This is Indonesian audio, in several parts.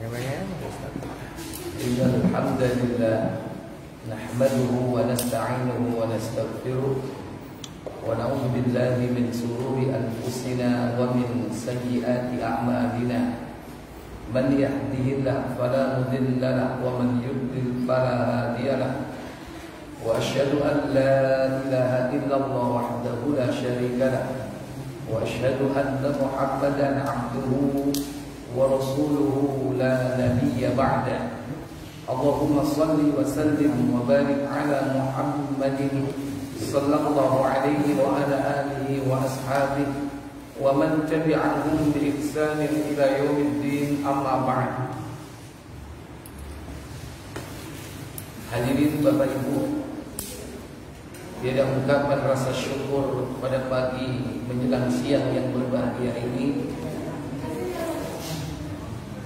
Innal hamdalillah nahmaduhu wa nasta'inuhu wa nastaghfiruh wa na'udzu billahi min shururi anfusina wa min sayyiati a'malina. Man yahdihillahu fala mudilla lahu wa man yudlil fala hadiya lahu. Wa asyhadu an la ilaha illallah wahdahu la syarika lahu wa asyhadu anna Muhammadan 'abduhu wa rasuluhu la nabiyya ba'da. Allahumma salli wa sallim wa barik ala Muhammadin sallallahu alaihi wa ala alihi wa ashabihi wa man tabi'ahum bi ihsanin ila yaumiddin, amma ba'd. Hadirin Bapak Ibu, tiada ungkapan rasa syukur pada pagi menjelang siang yang berbahagia ini,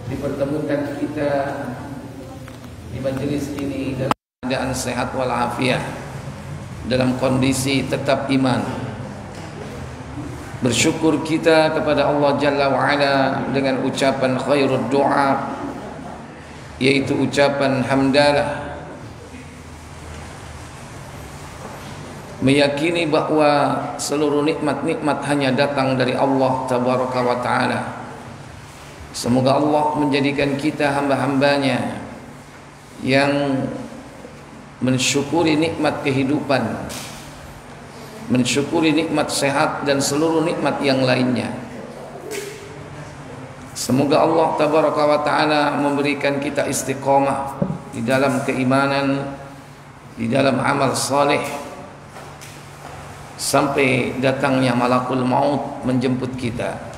dipertemukan kita di majelis ini dalam keadaan sehat walafiat, dalam kondisi tetap iman. Bersyukur kita kepada Allah Jalla wa'ala dengan ucapan khairud doa, yaitu ucapan hamdalah, meyakini bahwa seluruh nikmat-nikmat hanya datang dari Allah Tabaraka wa Ta'ala. Semoga Allah menjadikan kita hamba-hambanya yang mensyukuri nikmat kehidupan, mensyukuri nikmat sehat dan seluruh nikmat yang lainnya. Semoga Allah Tabaraka wa Ta'ala memberikan kita istiqamah di dalam keimanan, di dalam amal saleh, sampai datangnya malakul maut menjemput kita.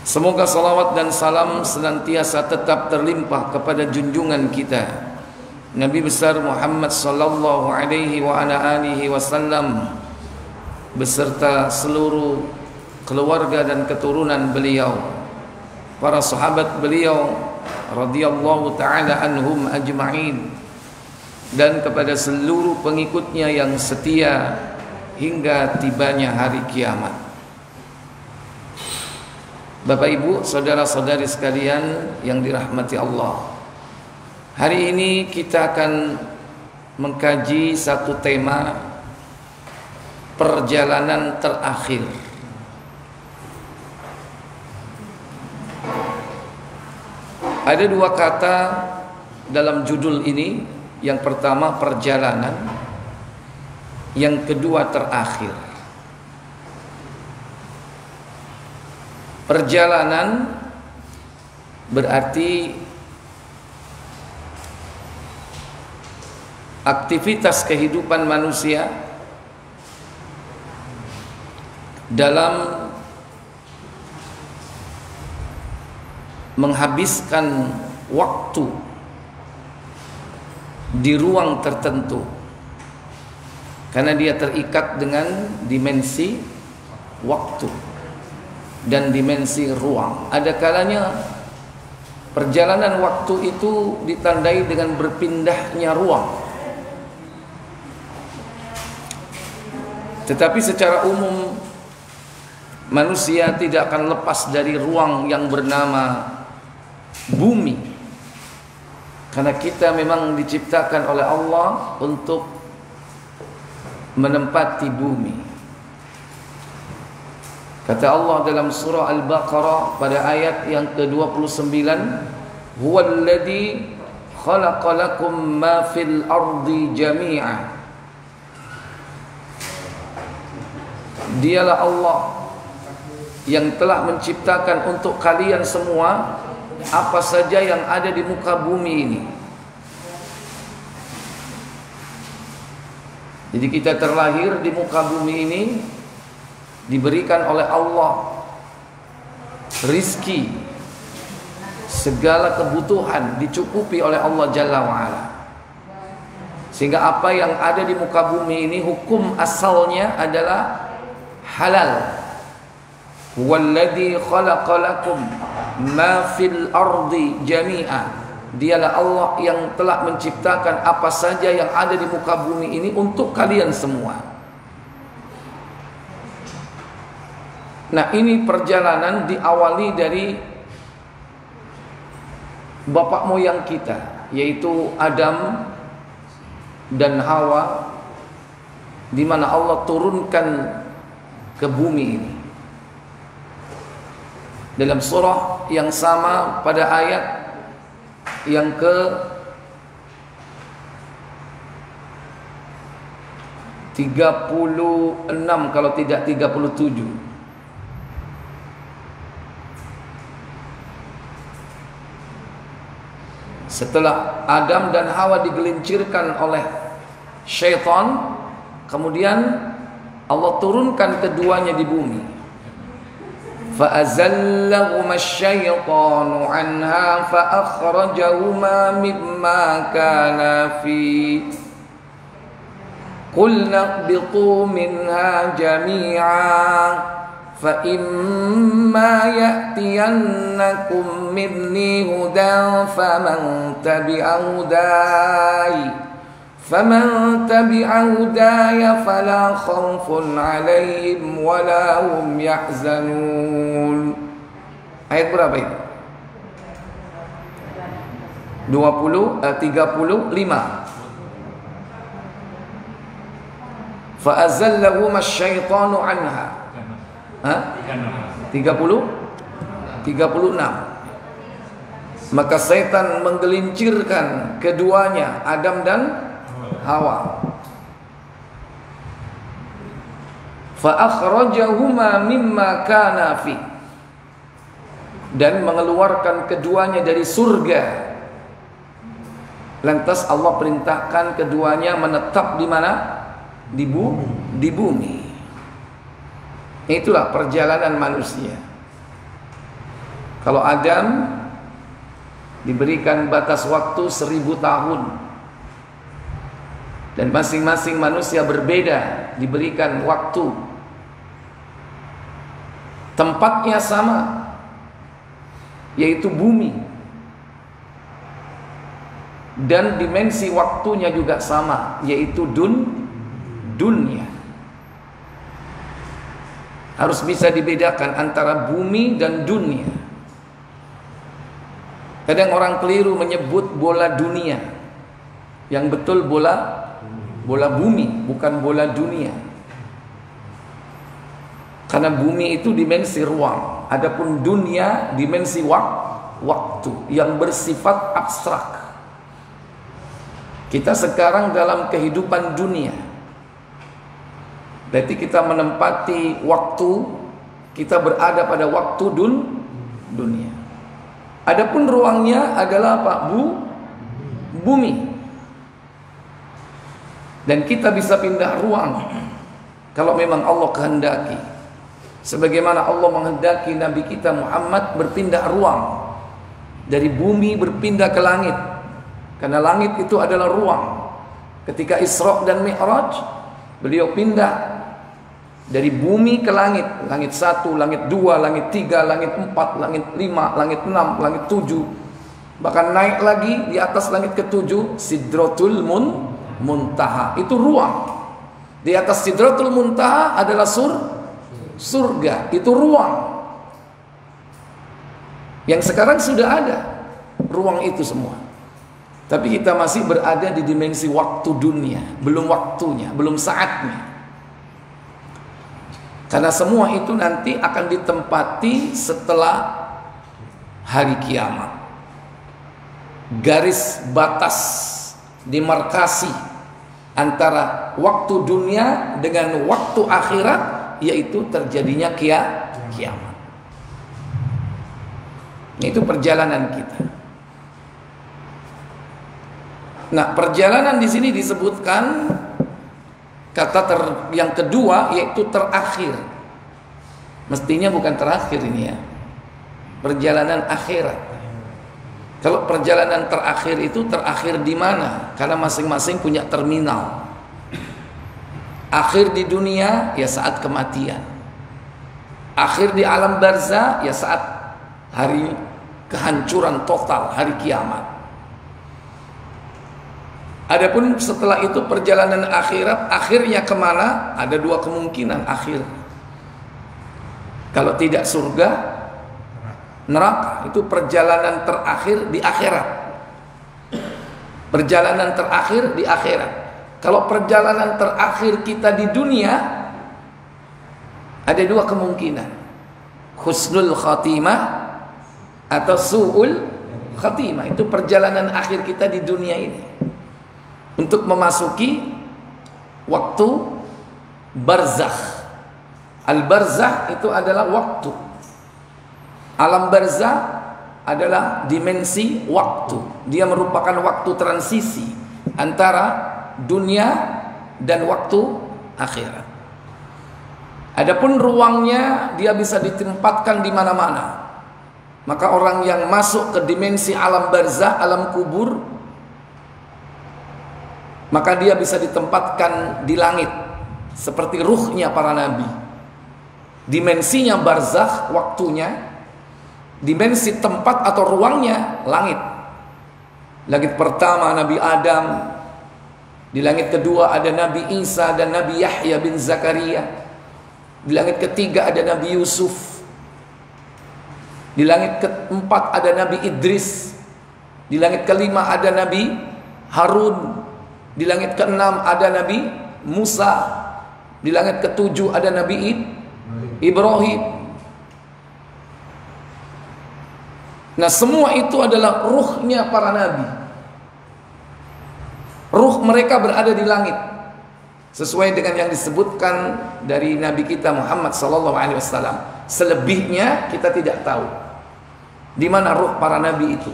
Semoga salawat dan salam senantiasa tetap terlimpah kepada junjungan kita Nabi besar Muhammad sallallahu alaihi wa ala alihi wasallam beserta seluruh keluarga dan keturunan beliau, para sahabat beliau radhiyallahu taala anhum ajma'in, dan kepada seluruh pengikutnya yang setia hingga tibanya hari kiamat. Bapak Ibu, saudara-saudari sekalian yang dirahmati Allah, hari ini kita akan mengkaji satu tema, perjalanan terakhir. Ada dua kata dalam judul ini. Yang pertama perjalanan, yang kedua terakhir. Perjalanan berarti aktivitas kehidupan manusia dalam menghabiskan waktu di ruang tertentu, karena dia terikat dengan dimensi waktu dan dimensi ruang. Ada kalanya perjalanan waktu itu ditandai dengan berpindahnya ruang. Tetapi secara umum manusia tidak akan lepas dari ruang yang bernama bumi, karena kita memang diciptakan oleh Allah untuk menempati bumi. Kata Allah dalam surah Al-Baqarah pada ayat yang ke-29, huwallazi khalaqalakum ma fil ardi jami'a. Dialah Allah yang telah menciptakan untuk kalian semua apa saja yang ada di muka bumi ini. Jadi kita terlahir di muka bumi ini, diberikan oleh Allah rizki, segala kebutuhan dicukupi oleh Allah Jalla wa'ala, sehingga apa yang ada di muka bumi ini hukum asalnya adalah halal. Walladzi khalaqalakum ma fil ardi jami'a. Dialah Allah yang telah menciptakan apa saja yang ada di muka bumi ini untuk kalian semua. Nah, ini perjalanan diawali dari bapak moyang kita, yaitu Adam dan Hawa, di mana Allah turunkan ke bumi ini. Dalam surah yang sama pada ayat yang ke 36 kalau tidak 37. Setelah Adam dan Hawa digelincirkan oleh syaitan, kemudian Allah turunkan keduanya di bumi. Fa'azallahuma asy-syaitanu 'anha fa'akhrajahuma mimma kana fi. Qulna ihbitu minha jami'an فَإِمَّا يَأْتِيَنَّكُمْ مِنِّي هُدًى فَمَنْ تَبِعَ هُدَايَ فَلَا خَوْفٌ عَلَيْهِمْ وَلَا هُمْ يَحْزَنُونَ. Ayat berapa itu? 35. فَأَزَلَّهُمَا الشَّيْطَانُ عَنْهَا 36. Maka setan menggelincirkan keduanya, Adam dan Hawa. Fa akhrajahuma mimma kana fi, dan mengeluarkan keduanya dari surga. Lantas Allah perintahkan keduanya menetap di mana? Di bumi. Itulah perjalanan manusia. Kalau Adam diberikan batas waktu 1000 tahun, dan masing-masing manusia berbeda diberikan waktu, tempatnya sama, yaitu bumi, dan dimensi waktunya juga sama, yaitu dunia. Harus bisa dibedakan antara bumi dan dunia. Kadang orang keliru menyebut bola dunia, yang betul bola bumi, bukan bola dunia. Karena bumi itu dimensi ruang, adapun dunia dimensi waktu yang bersifat abstrak. Kita sekarang dalam kehidupan dunia, berarti kita menempati waktu, kita berada pada waktu dunia. Adapun ruangnya adalah apa? Bumi. Dan kita bisa pindah ruang kalau memang Allah kehendaki. Sebagaimana Allah menghendaki Nabi kita Muhammad berpindah ruang, dari bumi berpindah ke langit. Karena langit itu adalah ruang. Ketika Isra dan Mi'raj, beliau pindah dari bumi ke langit, langit 1, langit 2, langit 3, langit 4, langit 5, langit 6, langit 7. Bahkan naik lagi di atas langit ke-7, Sidratul Muntaha. Itu ruang. Di atas Sidratul Muntaha adalah surga. Itu ruang. Yang sekarang sudah ada ruang itu semua. Tapi kita masih berada di dimensi waktu dunia, belum waktunya, belum saatnya. Karena semua itu nanti akan ditempati setelah hari kiamat. Garis batas demarkasi antara waktu dunia dengan waktu akhirat, yaitu terjadinya kiamat. Itu perjalanan kita. Nah, perjalanan di sini disebutkan kata yang kedua, yaitu terakhir. Mestinya bukan terakhir ini ya, perjalanan akhirat. Kalau perjalanan terakhir itu terakhir di mana? Karena masing-masing punya terminal. Akhir di dunia ya saat kematian. Akhir di alam barzah ya saat hari kehancuran total, hari kiamat. Adapun setelah itu perjalanan akhirat, akhirnya kemana? Ada dua kemungkinan akhir. Kalau tidak surga, neraka. Itu perjalanan terakhir di akhirat. Perjalanan terakhir di akhirat. Kalau perjalanan terakhir kita di dunia, ada dua kemungkinan, husnul khatimah atau su'ul khatimah. Itu perjalanan akhir kita di dunia ini untuk memasuki waktu barzakh. Al-barzakh itu adalah waktu. Alam barzakh adalah dimensi waktu. Dia merupakan waktu transisi antara dunia dan waktu akhirat. Adapun ruangnya, dia bisa ditempatkan di mana-mana. Maka orang yang masuk ke dimensi alam barzakh, alam kubur, maka dia bisa ditempatkan di langit seperti ruhnya para nabi. Dimensinya barzakh, waktunya. Dimensi tempat atau ruangnya langit. Langit pertama Nabi Adam. Di langit kedua ada Nabi Isa dan Nabi Yahya bin Zakaria. Di langit ketiga ada Nabi Yusuf. Di langit keempat ada Nabi Idris. Di langit kelima ada Nabi Harun. Di langit keenam ada Nabi Musa. Di langit ketujuh ada Nabi Ibrahim. Nah, semua itu adalah ruhnya para nabi. Ruh mereka berada di langit, sesuai dengan yang disebutkan dari Nabi kita Muhammad SAW. Selebihnya kita tidak tahu di mana ruh para nabi itu.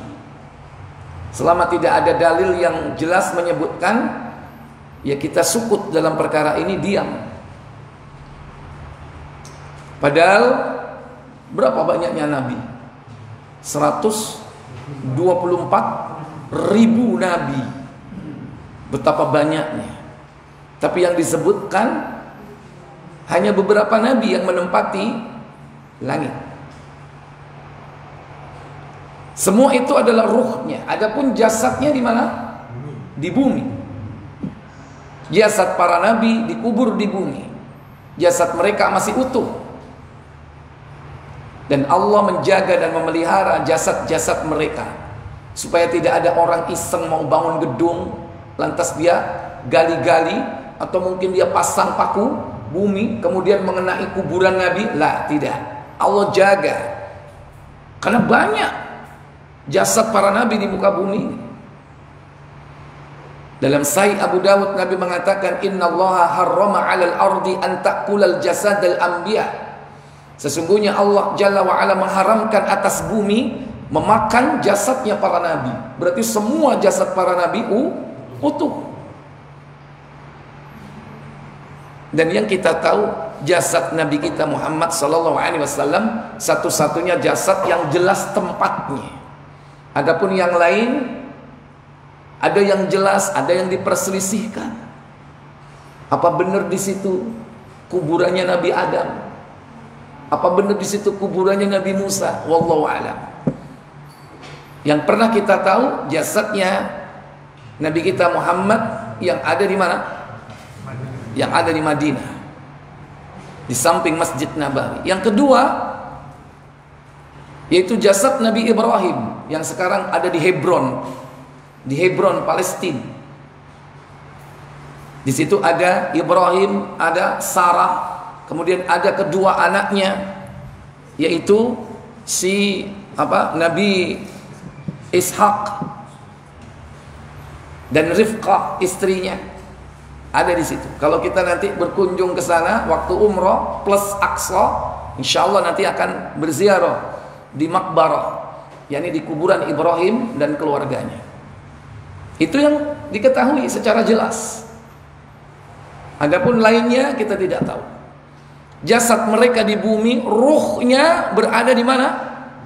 Selama tidak ada dalil yang jelas menyebutkan, ya kita sukut dalam perkara ini, diam. Padahal berapa banyaknya nabi? 124.000 nabi. Betapa banyaknya. Tapi yang disebutkan hanya beberapa nabi yang menempati langit. Semua itu adalah ruhnya. Adapun jasadnya di mana? Di bumi. Jasad para nabi dikubur di bumi. Jasad mereka masih utuh. Dan Allah menjaga dan memelihara jasad-jasad mereka, supaya tidak ada orang iseng mau bangun gedung, lantas dia gali-gali, atau mungkin dia pasang paku bumi kemudian mengenai kuburan Nabi. Lah, tidak. Allah jaga. Karena banyak jasad para nabi di muka bumi. Dalam Sahih Abu Dawud, Nabi mengatakan, innallaha harrama 'alal ardi an ta'kulal jasadal anbiya. Sesungguhnya Allah Jalla wa'ala mengharamkan atas bumi memakan jasadnya para nabi. Berarti semua jasad para nabi utuh. Dan yang kita tahu, jasad Nabi kita Muhammad SAW satu-satunya jasad yang jelas tempatnya. Adapun yang lain, ada yang jelas, ada yang diperselisihkan. Apa benar di situ kuburannya Nabi Adam? Apa benar di situ kuburannya Nabi Musa? Wallahu a'lam. Yang pernah kita tahu, jasadnya Nabi kita Muhammad yang ada di mana? Yang ada di Madinah, di samping Masjid Nabawi. Yang kedua, yaitu jasad Nabi Ibrahim yang sekarang ada di Hebron, Palestina. Di situ ada Ibrahim, ada Sarah. Kemudian ada kedua anaknya, yaitu Nabi Ishak dan Rifqah istrinya, ada di situ. Kalau kita nanti berkunjung ke sana waktu umroh plus Aqsa, insyaallah nanti akan berziarah di Maqbarah, yakni di kuburan Ibrahim dan keluarganya. Itu yang diketahui secara jelas. Adapun lainnya kita tidak tahu. Jasad mereka di bumi, ruhnya berada di mana?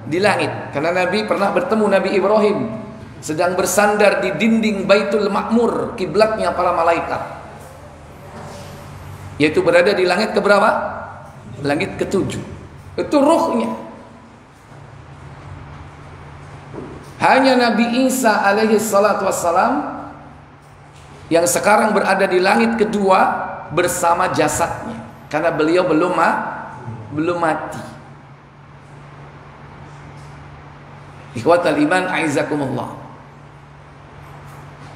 Di langit. Karena Nabi pernah bertemu Nabi Ibrahim sedang bersandar di dinding Baitul Ma'mur, kiblatnya para malaikat, yaitu berada di langit keberapa? Langit ketujuh. Itu ruhnya. Hanya Nabi Isa alaihi salatu wassalam yang sekarang berada di langit kedua bersama jasadnya, karena beliau belum mati. Ikhwatal iman a'izzakumullah.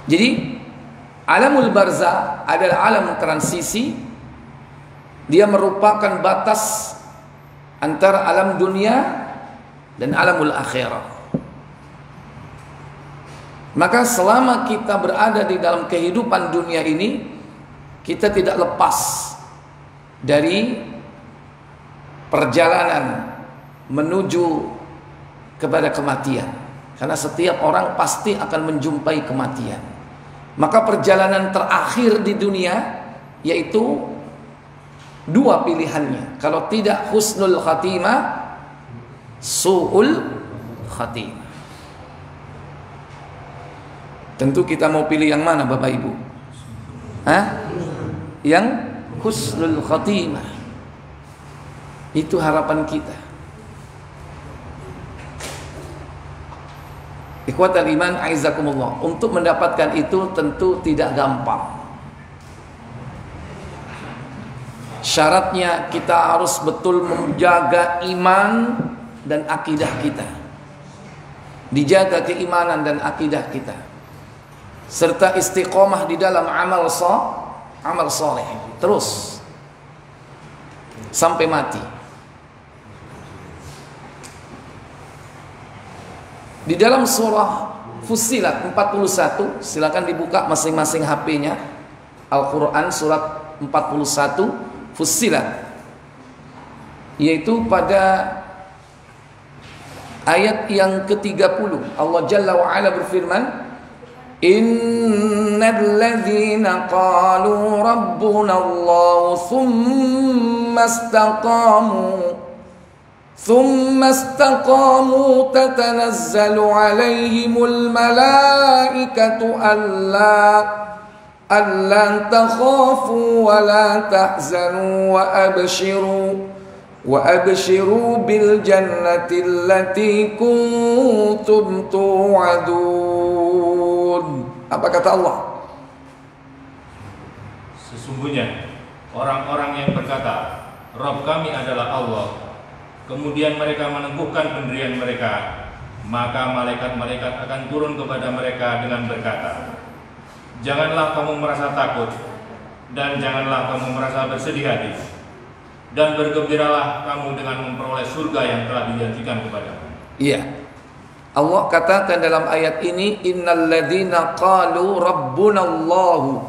Jadi alamul barzah adalah alam transisi. Dia merupakan batas antara alam dunia dan alamul akhirah. Maka selama kita berada di dalam kehidupan dunia ini, kita tidak lepas dari perjalanan menuju kepada kematian. Karena setiap orang pasti akan menjumpai kematian. Maka perjalanan terakhir di dunia yaitu dua pilihannya. Kalau tidak husnul khatimah, su'ul khatimah. Tentu kita mau pilih yang mana Bapak Ibu? Yang husnul khatimah. Itu harapan kita. Ikhwatal iman a'izzakumullah. Untuk mendapatkan itu tentu tidak gampang. Syaratnya kita harus betul menjaga iman dan akidah kita. Dijaga keimanan dan akidah kita. Serta istiqomah di dalam amal soleh. Terus sampai mati. Di dalam surah Fussilat 41, silakan dibuka masing-masing HP-nya. Al-Quran surat 41 Fussilat, yaitu pada ayat yang ke-30 Allah Jalla wa Ala berfirman, innal ladzina qalu rabbuna Allah thumma istaqamu tatanazzalu alaihimul malaikatu ألا تخافوا ولا تحزنوا وأبشروا بالجنة التي كنتم توعدون. Apa kata Allah? Sesungguhnya orang-orang yang berkata, Rabb kami adalah Allah, kemudian mereka meneguhkan pendirian mereka, maka malaikat-malaikat akan turun kepada mereka dengan berkata, janganlah kamu merasa takut dan janganlah kamu merasa bersedih hati, dan bergembiralah kamu dengan memperoleh surga yang telah dijanjikan kepadamu. Iya. Allah katakan dalam ayat ini, innal ladzina qalu rabbunallahu.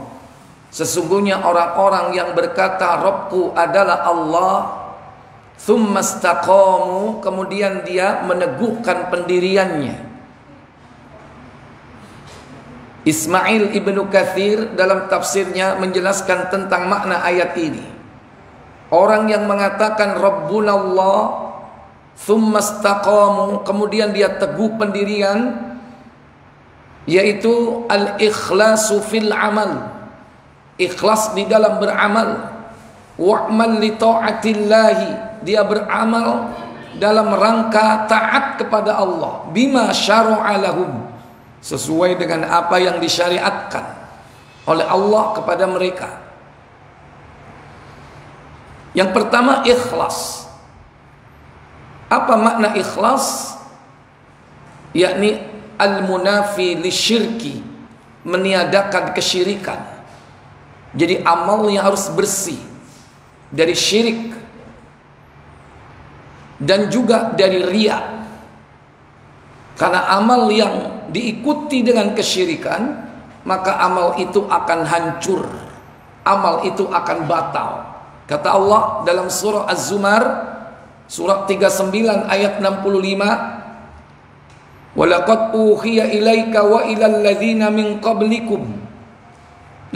Sesungguhnya orang-orang yang berkata Rabbku adalah Allah, tsumma istaqamu, kemudian dia meneguhkan pendiriannya. Ismail Ibnu Katsir dalam tafsirnya menjelaskan tentang makna ayat ini. Orang yang mengatakan Rabbunallah tsumma istaqamu, kemudian dia teguh pendirian, yaitu al-ikhlasu fil amal, ikhlas di dalam beramal, wa'mal li ta'atillahi, dia beramal dalam rangka taat kepada Allah, bima syara'a lahum, sesuai dengan apa yang disyariatkan oleh Allah kepada mereka. Yang pertama, ikhlas. Apa makna ikhlas? Yakni al-munafi lisyirki, meniadakan kesyirikan. Jadi amalnya harus bersih dari syirik dan juga dari riya. Karena amal yang diikuti dengan kesyirikan, maka amal itu akan hancur, amal itu akan batal. Kata Allah dalam surah Az-Zumar surat 39 ayat 65, walaqad uhiya ilaika wa ilal ladzina min qablikum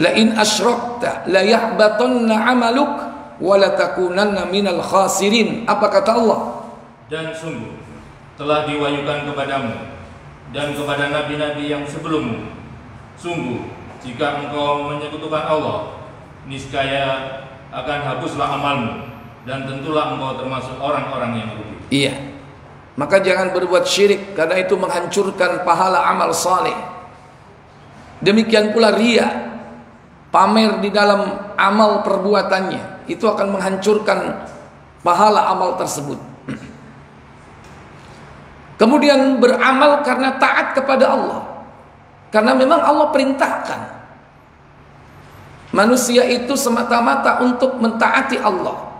la in asyrakta la yahbatanna 'amaluk wa la takunanna minal khasirin. Apa kata Allah? Dan sungguh telah diwahyukan kepadamu dan kepada nabi-nabi yang sebelummu, sungguh jika engkau menyekutukan Allah, niscaya akan hapuslah amalmu, dan tentulah engkau termasuk orang-orang yang rugi. Iya. Maka jangan berbuat syirik, karena itu menghancurkan pahala amal saleh. Demikian pula riya, pamer di dalam amal perbuatannya, itu akan menghancurkan pahala amal tersebut. Kemudian beramal karena taat kepada Allah, karena memang Allah perintahkan. Manusia itu semata-mata untuk mentaati Allah.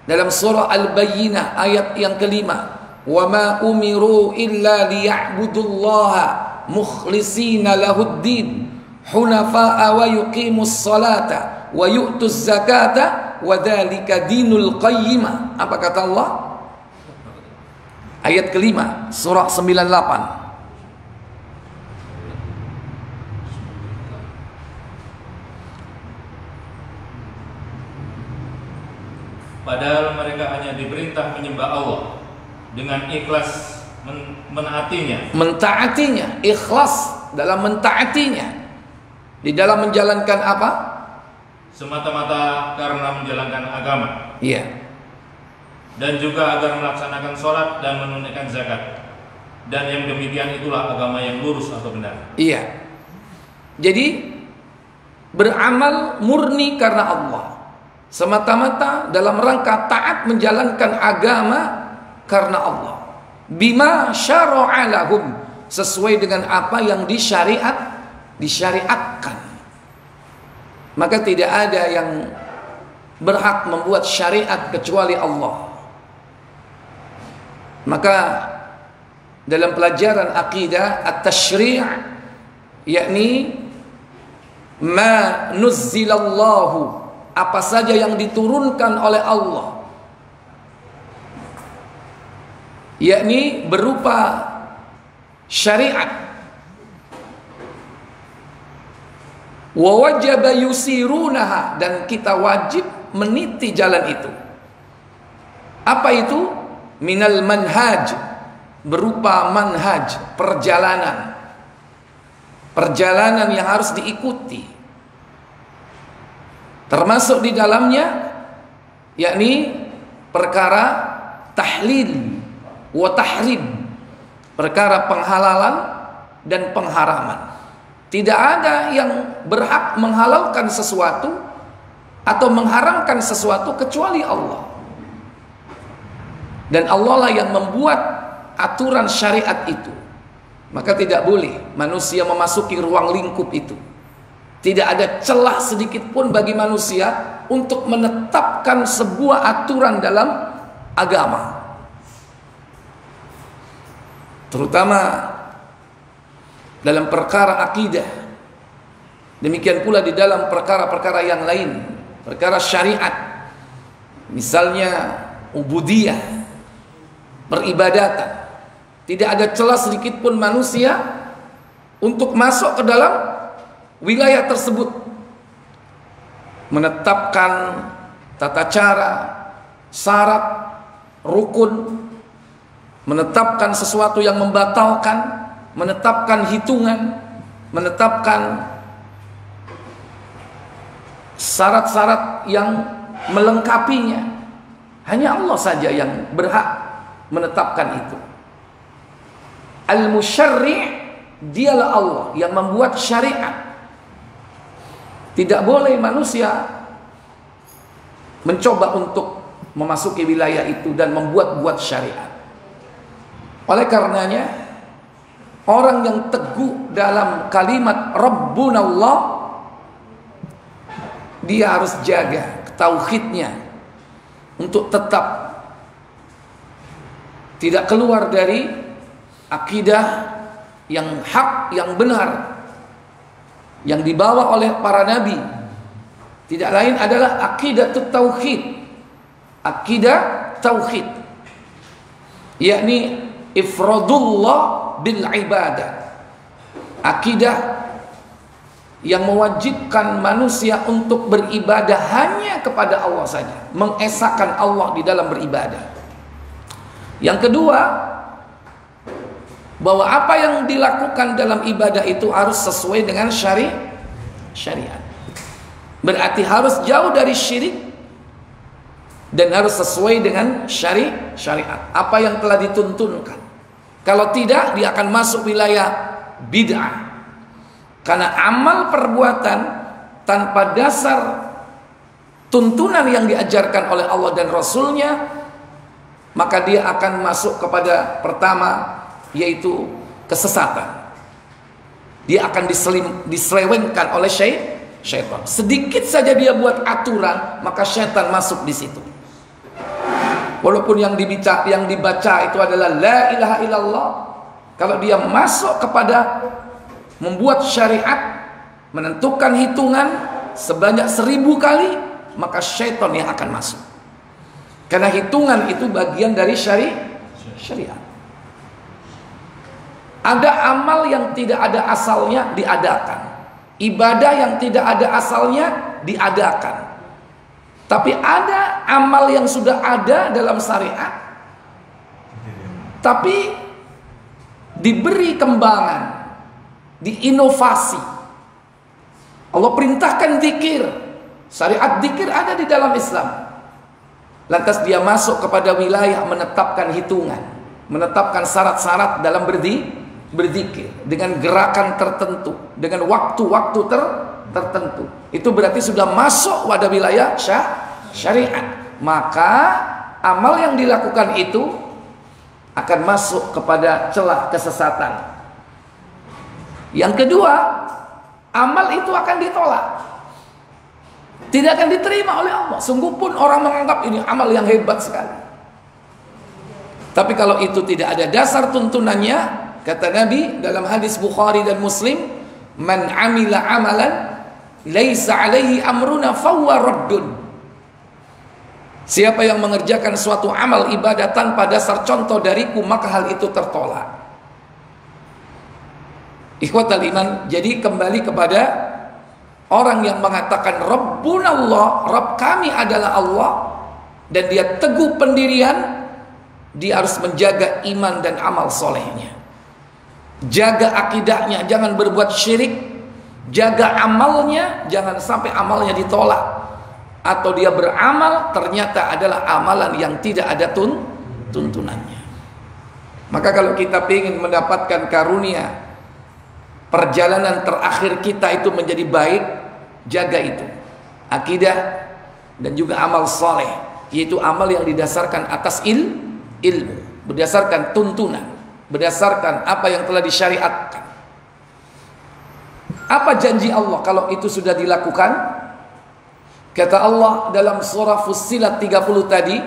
Dalam surah Al-Bayyinah ayat yang kelima, wa ma umiru illa liya'budullaha mukhlishina lahuddin hunafa'a wa yuqimus salata wa yu'tuz zakata wa dzalika dinul qayyimah. Apa kata Allah? Ayat kelima, surah 98. Padahal mereka hanya diperintah menyembah Allah dengan ikhlas menaatinya. Mentaatinya, ikhlas dalam mentaatinya. Di dalam menjalankan apa? Semata-mata karena menjalankan agama. Iya. Dan juga agar melaksanakan sholat dan menunaikan zakat. Dan yang demikian itulah agama yang lurus atau benar. Iya. Jadi beramal murni karena Allah, semata-mata dalam rangka taat menjalankan agama karena Allah. Bima syara'a lahum, sesuai dengan apa yang disyariatkan. Maka tidak ada yang berhak membuat syariat kecuali Allah. Maka dalam pelajaran akidah at-tasyri', yakni ma nuzzilallahu, apa saja yang diturunkan oleh Allah, yakni berupa syariat, wa wajaba yusirunaha, dan kita wajib meniti jalan itu. Apa itu? Minal manhaj, berupa manhaj, perjalanan yang harus diikuti. Termasuk di dalamnya yakni perkara tahlil wa tahrim, perkara penghalalan dan pengharaman. Tidak ada yang berhak menghalalkan sesuatu atau mengharamkan sesuatu kecuali Allah. Dan Allah lah yang membuat aturan syariat itu. Maka tidak boleh manusia memasuki ruang lingkup itu. Tidak ada celah sedikit pun bagi manusia untuk menetapkan sebuah aturan dalam agama. Terutama dalam perkara akidah. Demikian pula di dalam perkara-perkara yang lain, perkara syariat. Misalnya ubudiyah, peribadatan. Tidak ada celah sedikit pun manusia untuk masuk ke dalam wilayah tersebut, menetapkan tata cara, syarat, rukun, menetapkan sesuatu yang membatalkan, menetapkan hitungan, menetapkan syarat-syarat yang melengkapinya. Hanya Allah saja yang berhak menetapkan itu. Al-musyarri', dialah Allah yang membuat syariat. Tidak boleh manusia mencoba untuk memasuki wilayah itu dan membuat-buat syariat. Oleh karenanya, orang yang teguh dalam kalimat Rabbunallah, dia harus jaga tauhidnya untuk tetap tidak keluar dari akidah yang hak, yang benar, yang dibawa oleh para nabi. Tidak lain adalah akidah tauhid. Akidah tauhid, yakni ifradullah bil ibadah. Akidah yang mewajibkan manusia untuk beribadah hanya kepada Allah saja, mengesahkan Allah di dalam beribadah. Yang kedua, bahwa apa yang dilakukan dalam ibadah itu harus sesuai dengan syariat. Berarti harus jauh dari syirik dan harus sesuai dengan syariat. Apa yang telah dituntunkan. Kalau tidak, dia akan masuk wilayah bid'ah. Karena amal perbuatan tanpa dasar tuntunan yang diajarkan oleh Allah dan Rasulnya maka dia akan masuk kepada pertama, yaitu kesesatan. Dia akan diselewengkan oleh syaitan. Sedikit saja dia buat aturan, maka syaitan masuk di situ. Walaupun yang dibaca itu adalah la ilaha illallah, kalau dia masuk kepada membuat syariat, menentukan hitungan sebanyak 1000 kali, maka syaitan yang akan masuk. Karena hitungan itu bagian dari syariat. Ada amal yang tidak ada asalnya diadakan. Ibadah yang tidak ada asalnya diadakan. Tapi ada amal yang sudah ada dalam syariat, tapi diberi kembangan, diinovasi. Allah perintahkan zikir. Syariat zikir ada di dalam Islam. Lantas dia masuk kepada wilayah menetapkan hitungan, menetapkan syarat-syarat dalam berzikir dengan gerakan tertentu, dengan waktu-waktu tertentu. Itu berarti sudah masuk pada wilayah syariat. Maka amal yang dilakukan itu akan masuk kepada celah kesesatan. Yang kedua, amal itu akan ditolak, tidak akan diterima oleh Allah. Sungguh pun orang menganggap ini amal yang hebat sekali. Tapi kalau itu tidak ada dasar tuntunannya, kata Nabi dalam hadis Bukhari dan Muslim, man amila amalan laisa alaihi amruna fahuwa raddun. Siapa yang mengerjakan suatu amal ibadah tanpa dasar contoh dariku, maka hal itu tertolak. Ikhwatal iman, jadi kembali kepada orang yang mengatakan Rabbunallah, Rabb kami adalah Allah, dan dia teguh pendirian, dia harus menjaga iman dan amal solehnya. Jaga akidahnya, jangan berbuat syirik. Jaga amalnya, jangan sampai amalnya ditolak. Atau dia beramal ternyata adalah amalan yang tidak ada tuntunannya. Maka kalau kita ingin mendapatkan karunia perjalanan terakhir kita itu menjadi baik, jaga itu, akidah dan juga amal soleh, yaitu amal yang didasarkan atas ilmu, berdasarkan tuntunan, berdasarkan apa yang telah disyariatkan. Apa janji Allah kalau itu sudah dilakukan? Kata Allah dalam surah Fussilat 30 tadi,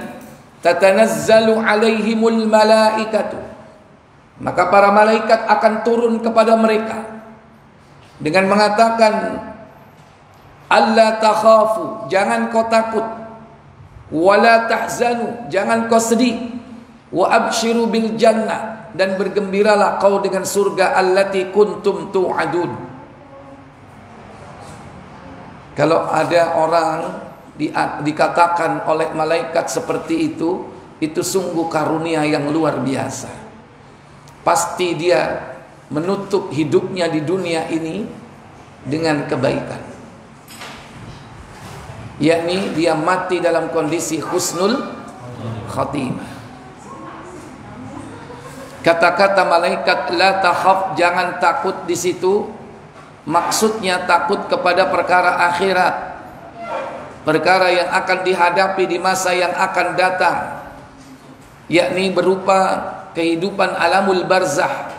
tatanazzalu alaihimul malaikatu, maka para malaikat akan turun kepada mereka dengan mengatakan, alla takhafu, jangan kau takut, wala tahzanu, jangan kau sedih, wa abshiru bil jannah, dan bergembiralah kau dengan surga allati kuntum tu'adun. Kalau ada orang dikatakan oleh malaikat seperti itu sungguh karunia yang luar biasa. Pasti dia menutup hidupnya di dunia ini dengan kebaikan, yakni dia mati dalam kondisi husnul khatimah. Kata-kata malaikat la takhaf, jangan takut di situ, maksudnya takut kepada perkara akhirat, perkara yang akan dihadapi di masa yang akan datang, yakni berupa kehidupan alamul barzah.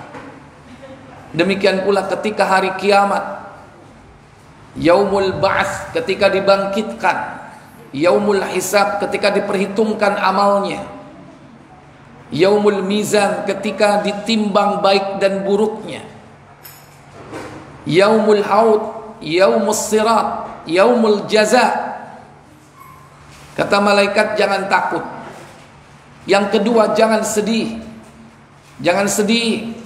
Demikian pula ketika hari kiamat, yaumul ba'ats, ketika dibangkitkan, yaumul hisab, ketika diperhitungkan amalnya, yaumul mizan, ketika ditimbang baik dan buruknya, yaumul haud, yaumus sirat, yaumul jaza. Kata malaikat jangan takut. Yang kedua jangan sedih. Jangan sedih.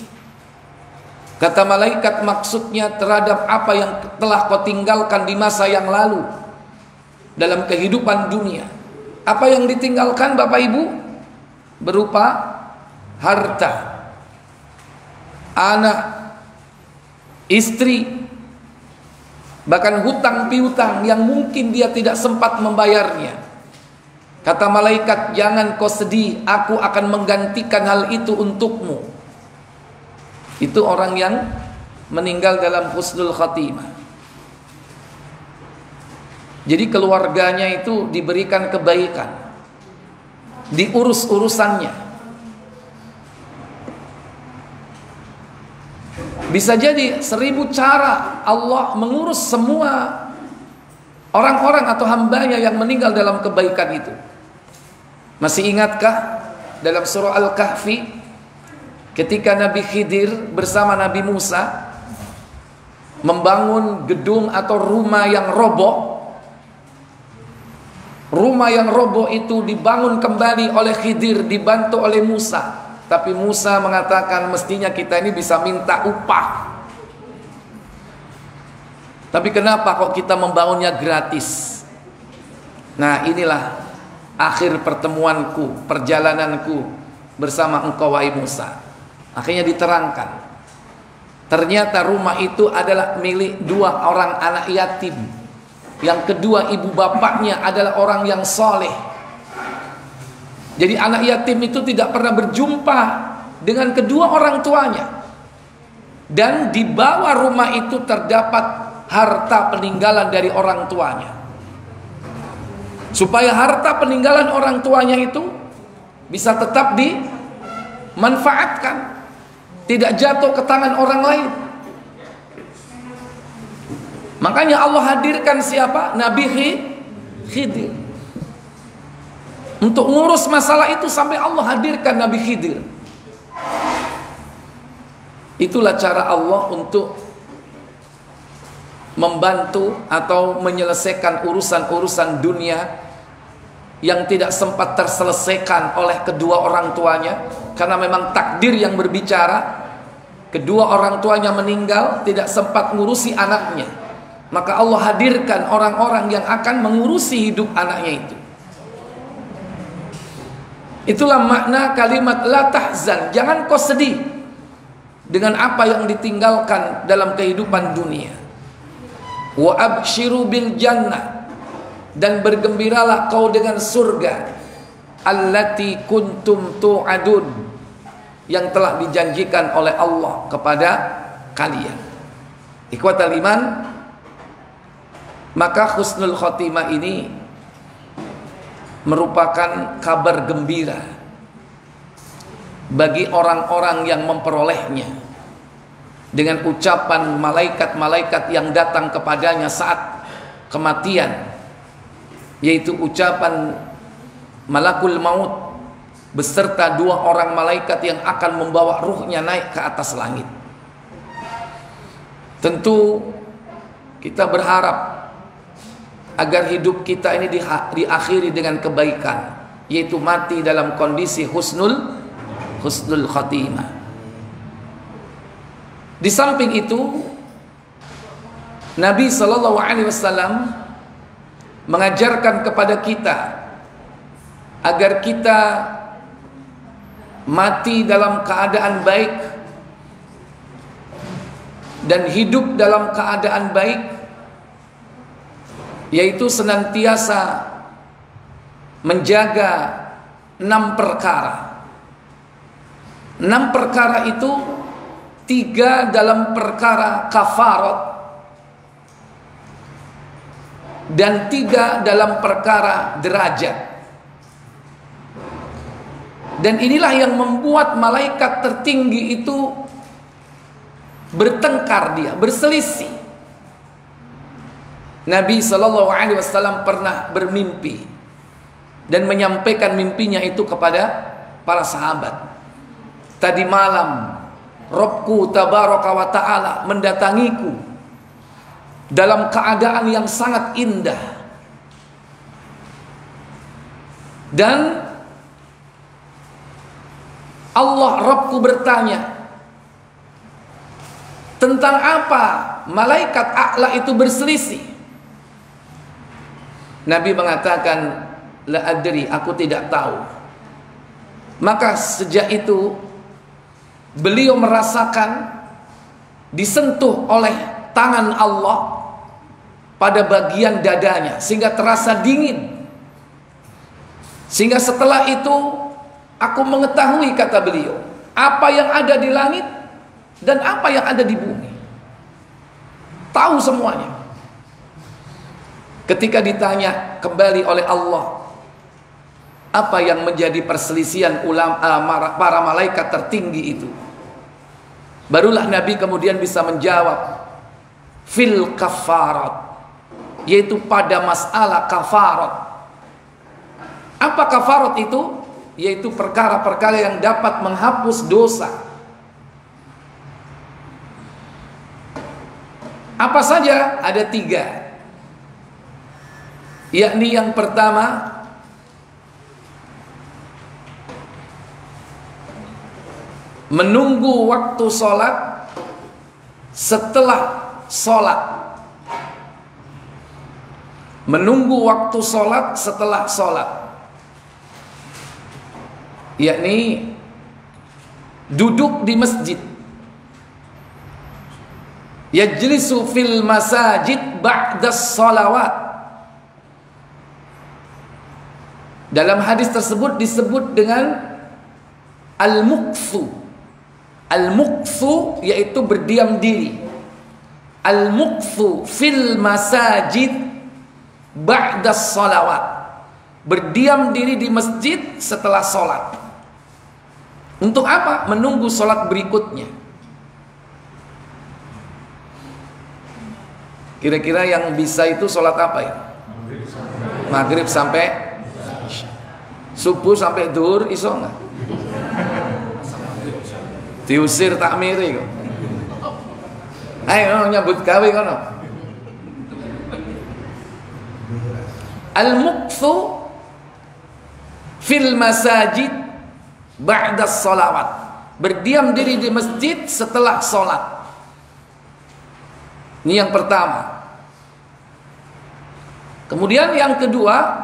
Kata malaikat maksudnya terhadap apa yang telah kau tinggalkan di masa yang lalu dalam kehidupan dunia. Apa yang ditinggalkan Bapak Ibu? Berupa harta, anak, istri, bahkan hutang piutang yang mungkin dia tidak sempat membayarnya. Kata malaikat, jangan kau sedih, aku akan menggantikan hal itu untukmu. Itu orang yang meninggal dalam husnul khatimah. Jadi keluarganya itu diberikan kebaikan. diurus urusannya. Bisa jadi 1000 cara Allah mengurus semua orang-orang atau hambanya yang meninggal dalam kebaikan itu. Masih ingatkah dalam surah Al-Kahfi ketika Nabi Khidir bersama Nabi Musa membangun gedung atau rumah yang roboh? Rumah yang roboh itu dibangun kembali oleh Khidir, dibantu oleh Musa. Tapi Musa mengatakan mestinya kita ini bisa minta upah. Tapi kenapa kok kita membangunnya gratis? Nah, inilah akhir pertemuanku, perjalananku bersama engkau wahai Musa. Akhirnya diterangkan. Ternyata rumah itu adalah milik 2 orang anak yatim. Yang kedua, ibu bapaknya adalah orang yang soleh. Jadi anak yatim itu tidak pernah berjumpa dengan kedua orang tuanya. Dan di bawah rumah itu terdapat harta peninggalan dari orang tuanya. Supaya harta peninggalan orang tuanya itu bisa tetap dimanfaatkan, tidak jatuh ke tangan orang lain. Makanya Allah hadirkan siapa? Nabi Khidir. Untuk ngurus masalah itu sampai Allah hadirkan Nabi Khidir. Itulah cara Allah untuk membantu atau menyelesaikan urusan-urusan dunia yang tidak sempat terselesaikan oleh kedua orang tuanya. Karena memang takdir yang berbicara. Kedua orang tuanya meninggal, tidak sempat ngurusi anaknya. Maka Allah hadirkan orang-orang yang akan mengurusi hidup anaknya itu. Itulah makna kalimat la tahzan. Jangan kau sedih dengan apa yang ditinggalkan dalam kehidupan dunia. Wa abshiru bil jannah. Dan bergembiralah kau dengan surga. Allati kuntum tu'adun. Yang telah dijanjikan oleh Allah kepada kalian. Ikhwatal iman. Maka husnul khotimah ini merupakan kabar gembira bagi orang-orang yang memperolehnya dengan ucapan malaikat-malaikat yang datang kepadanya saat kematian, yaitu ucapan malakul maut beserta 2 orang malaikat yang akan membawa ruhnya naik ke atas langit. Tentu kita berharap agar hidup kita ini diakhiri dengan kebaikan, yaitu mati dalam kondisi husnul khatimah. Di samping itu, Nabi SAW mengajarkan kepada kita agar kita mati dalam keadaan baik dan hidup dalam keadaan baik, yaitu senantiasa menjaga 6 perkara. 6 perkara itu 3 dalam perkara kafarat dan 3 dalam perkara derajat. Dan inilah yang membuat malaikat tertinggi itu bertengkar, dia berselisih. Nabi SAW pernah bermimpi dan menyampaikan mimpinya itu kepada para sahabat. Tadi malam Rabbku tabaraka wa ta'ala mendatangiku dalam keadaan yang sangat indah. Dan Allah Rabbku bertanya, tentang apa malaikat a'la itu berselisih? Nabi mengatakan, la adri, aku tidak tahu. Maka sejak itu beliau merasakan disentuh oleh tangan Allah pada bagian dadanya sehingga terasa dingin. Sehingga setelah itu aku mengetahui, kata beliau, apa yang ada di langit dan apa yang ada di bumi. Tahu semuanya. Ketika ditanya kembali oleh Allah, apa yang menjadi perselisihan para malaikat tertinggi itu. Barulah Nabi kemudian bisa menjawab fil kafarat, yaitu pada masalah kafarat. Apa kafarat itu? Yaitu perkara-perkara yang dapat menghapus dosa. Apa saja? Ada 3. Yakni yang pertama, menunggu waktu sholat setelah sholat. Menunggu waktu sholat setelah sholat, yakni duduk di masjid. Yajlisu fil masajid ba'da sholawat. Dalam hadis tersebut disebut dengan al-muqthu. Al-muqthu yaitu berdiam diri. Al-muqthu fil masajid ba'da sholawat. Berdiam diri di masjid setelah sholat. Untuk apa? Menunggu sholat berikutnya. Kira-kira yang bisa itu sholat apa ya? Maghrib sampai subuh sampai duhur iso enggak? Diusir takmiri kok. Ayo nyambut gawe kono. Al-muqthu fil masajid ba'da sholawat. Berdiam diri di masjid setelah sholat. Ini yang pertama. Kemudian yang kedua,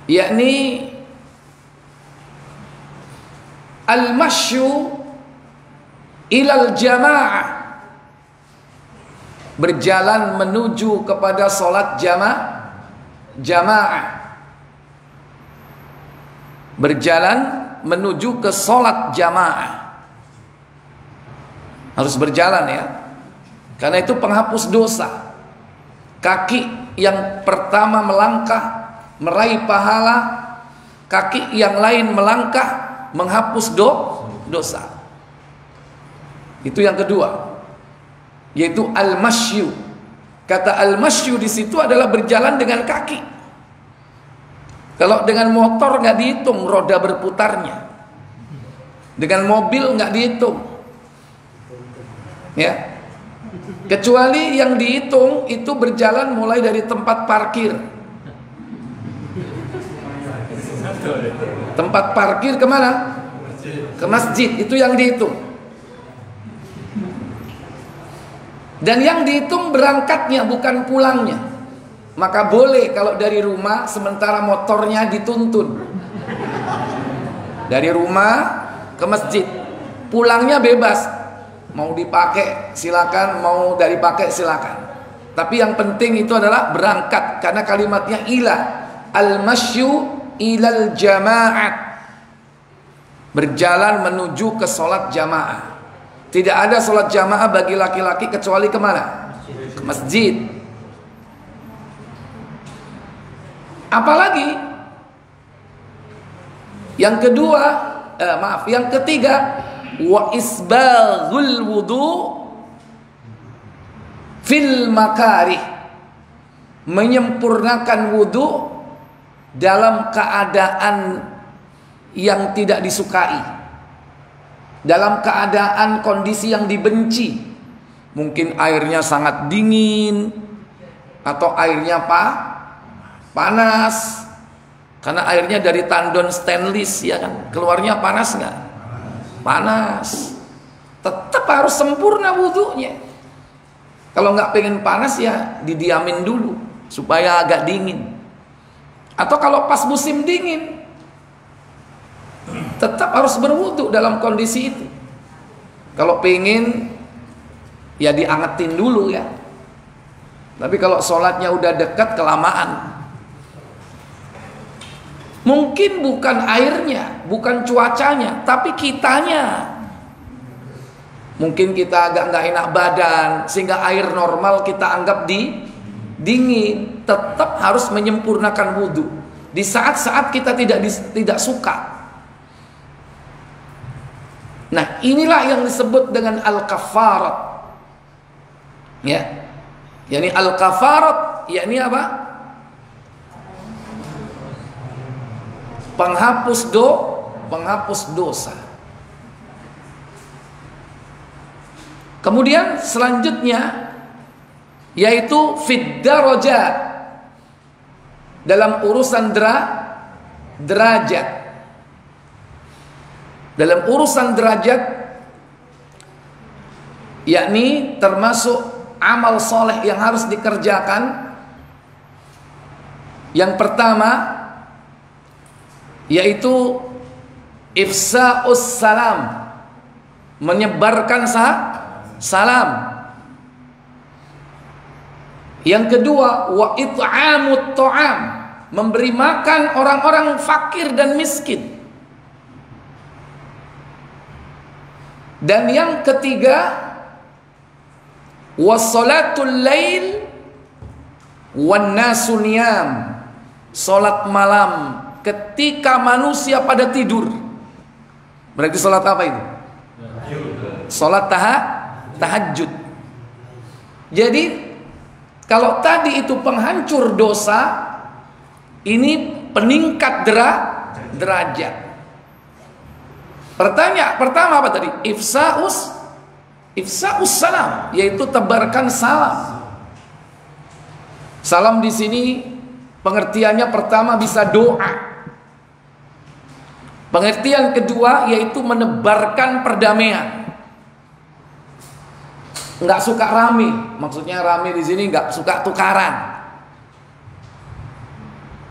yakni al-masyu ilal jamaah. Berjalan menuju kepada sholat jamaah. Berjalan menuju ke sholat jamaah. Harus berjalan ya, karena itu penghapus dosa. Kaki yang pertama melangkah meraih pahala, kaki yang lain melangkah menghapus dosa. Itu yang kedua, yaitu al-masyu. Kata al-masyu di situ adalah berjalan dengan kaki. Kalau dengan motor nggak dihitung roda berputarnya, dengan mobil nggak dihitung. Ya, kecuali yang dihitung itu berjalan mulai dari tempat parkir. Tempat parkir kemana? Ke masjid, itu yang dihitung. Dan yang dihitung berangkatnya, bukan pulangnya. Maka boleh kalau dari rumah sementara motornya dituntun. Dari rumah ke masjid, pulangnya bebas. Mau dipakai silakan, mau dari pakai silakan. Tapi yang penting itu adalah berangkat, karena kalimatnya ila. Al-masyu ilal jamaat. Berjalan menuju ke sholat jamaah. Tidak ada sholat jamaah bagi laki-laki kecuali kemana? Ke masjid. Apalagi yang kedua, yang ketiga, wa isbaghul wudu fil makarih. Menyempurnakan wudu dalam keadaan yang tidak disukai, dalam keadaan kondisi yang dibenci. Mungkin airnya sangat dingin, atau airnya panas, karena airnya dari tandon stainless, ya kan, keluarnya panas nggak? Panas. Tetap harus sempurna wudunya. Kalau nggak pengen panas ya didiamin dulu supaya agak dingin. Atau kalau pas musim dingin, tetap harus berwudu dalam kondisi itu. Kalau pengen ya diangetin dulu ya. Tapi kalau sholatnya udah dekat, kelamaan. Mungkin bukan airnya, bukan cuacanya, tapi kitanya. Mungkin kita agak nggak enak badan, sehingga air normal kita anggap dingin. tetap harus menyempurnakan wudhu di saat-saat kita tidak suka. Nah, inilah yang disebut dengan al-kafarat. Ya. Yani al-kafarat, yakni apa? Penghapus dosa. Kemudian selanjutnya yaitu fid darajat, dalam urusan derajat. Dalam urusan derajat, yakni termasuk amal soleh yang harus dikerjakan. Yang pertama yaitu ifsa'us salam, menyebarkan salam. Yang kedua wa it'amut ta'am, memberi makan orang-orang fakir dan miskin. Dan yang ketiga wassalatul lail wan nasu niyam, salat malam ketika manusia pada tidur. Berarti salat apa itu? Salat tahajud. Jadi kalau tadi itu penghancur dosa, ini peningkat derajat. Pertama apa tadi? Ifsa'us salam, yaitu tebarkan salam. Salam di sini pengertiannya pertama bisa doa. Pengertian kedua yaitu menebarkan perdamaian. Enggak suka rame, maksudnya rame di sini enggak suka tukaran.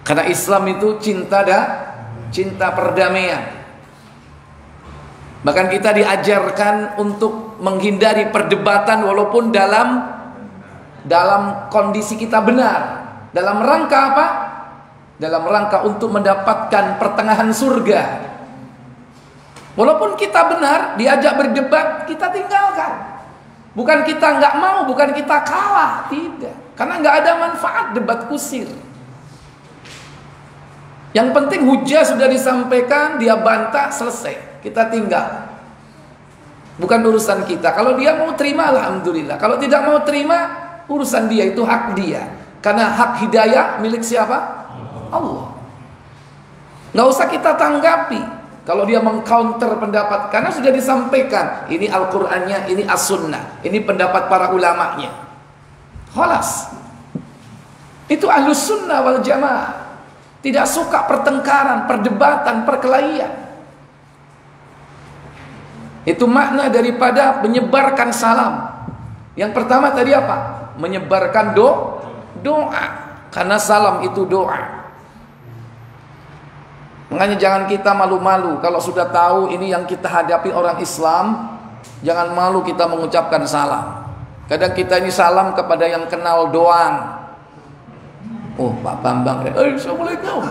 Karena Islam itu cinta perdamaian. Bahkan kita diajarkan untuk menghindari perdebatan walaupun dalam kondisi kita benar. Dalam rangka apa? Dalam rangka untuk mendapatkan pertengahan surga. Walaupun kita benar, diajak berdebat, kita tinggalkan. Bukan kita nggak mau, bukan kita kalah, tidak. Karena nggak ada manfaat debat kusir. Yang penting hujah sudah disampaikan, dia bantah, selesai. Kita tinggal. Bukan urusan kita. Kalau dia mau terima, alhamdulillah. Kalau tidak mau terima, urusan dia, itu hak dia. Karena hak hidayah milik siapa? Allah. Nggak usah kita tanggapi. Kalau dia mengcounter pendapat, karena sudah disampaikan, ini Al-Qur'annya, ini As-Sunnah, ini pendapat para ulamanya. Khalas. Itu Ahlus Sunnah wal Jamaah. Tidak suka pertengkaran, perdebatan, perkelahian. Itu makna daripada menyebarkan salam. Yang pertama tadi apa? Menyebarkan doa. Karena salam itu doa. Makanya jangan kita malu-malu. Kalau sudah tahu ini yang kita hadapi orang Islam, jangan malu kita mengucapkan salam. Kadang kita ini salam kepada yang kenal doang. Oh, Pak Bambang, assalamualaikum.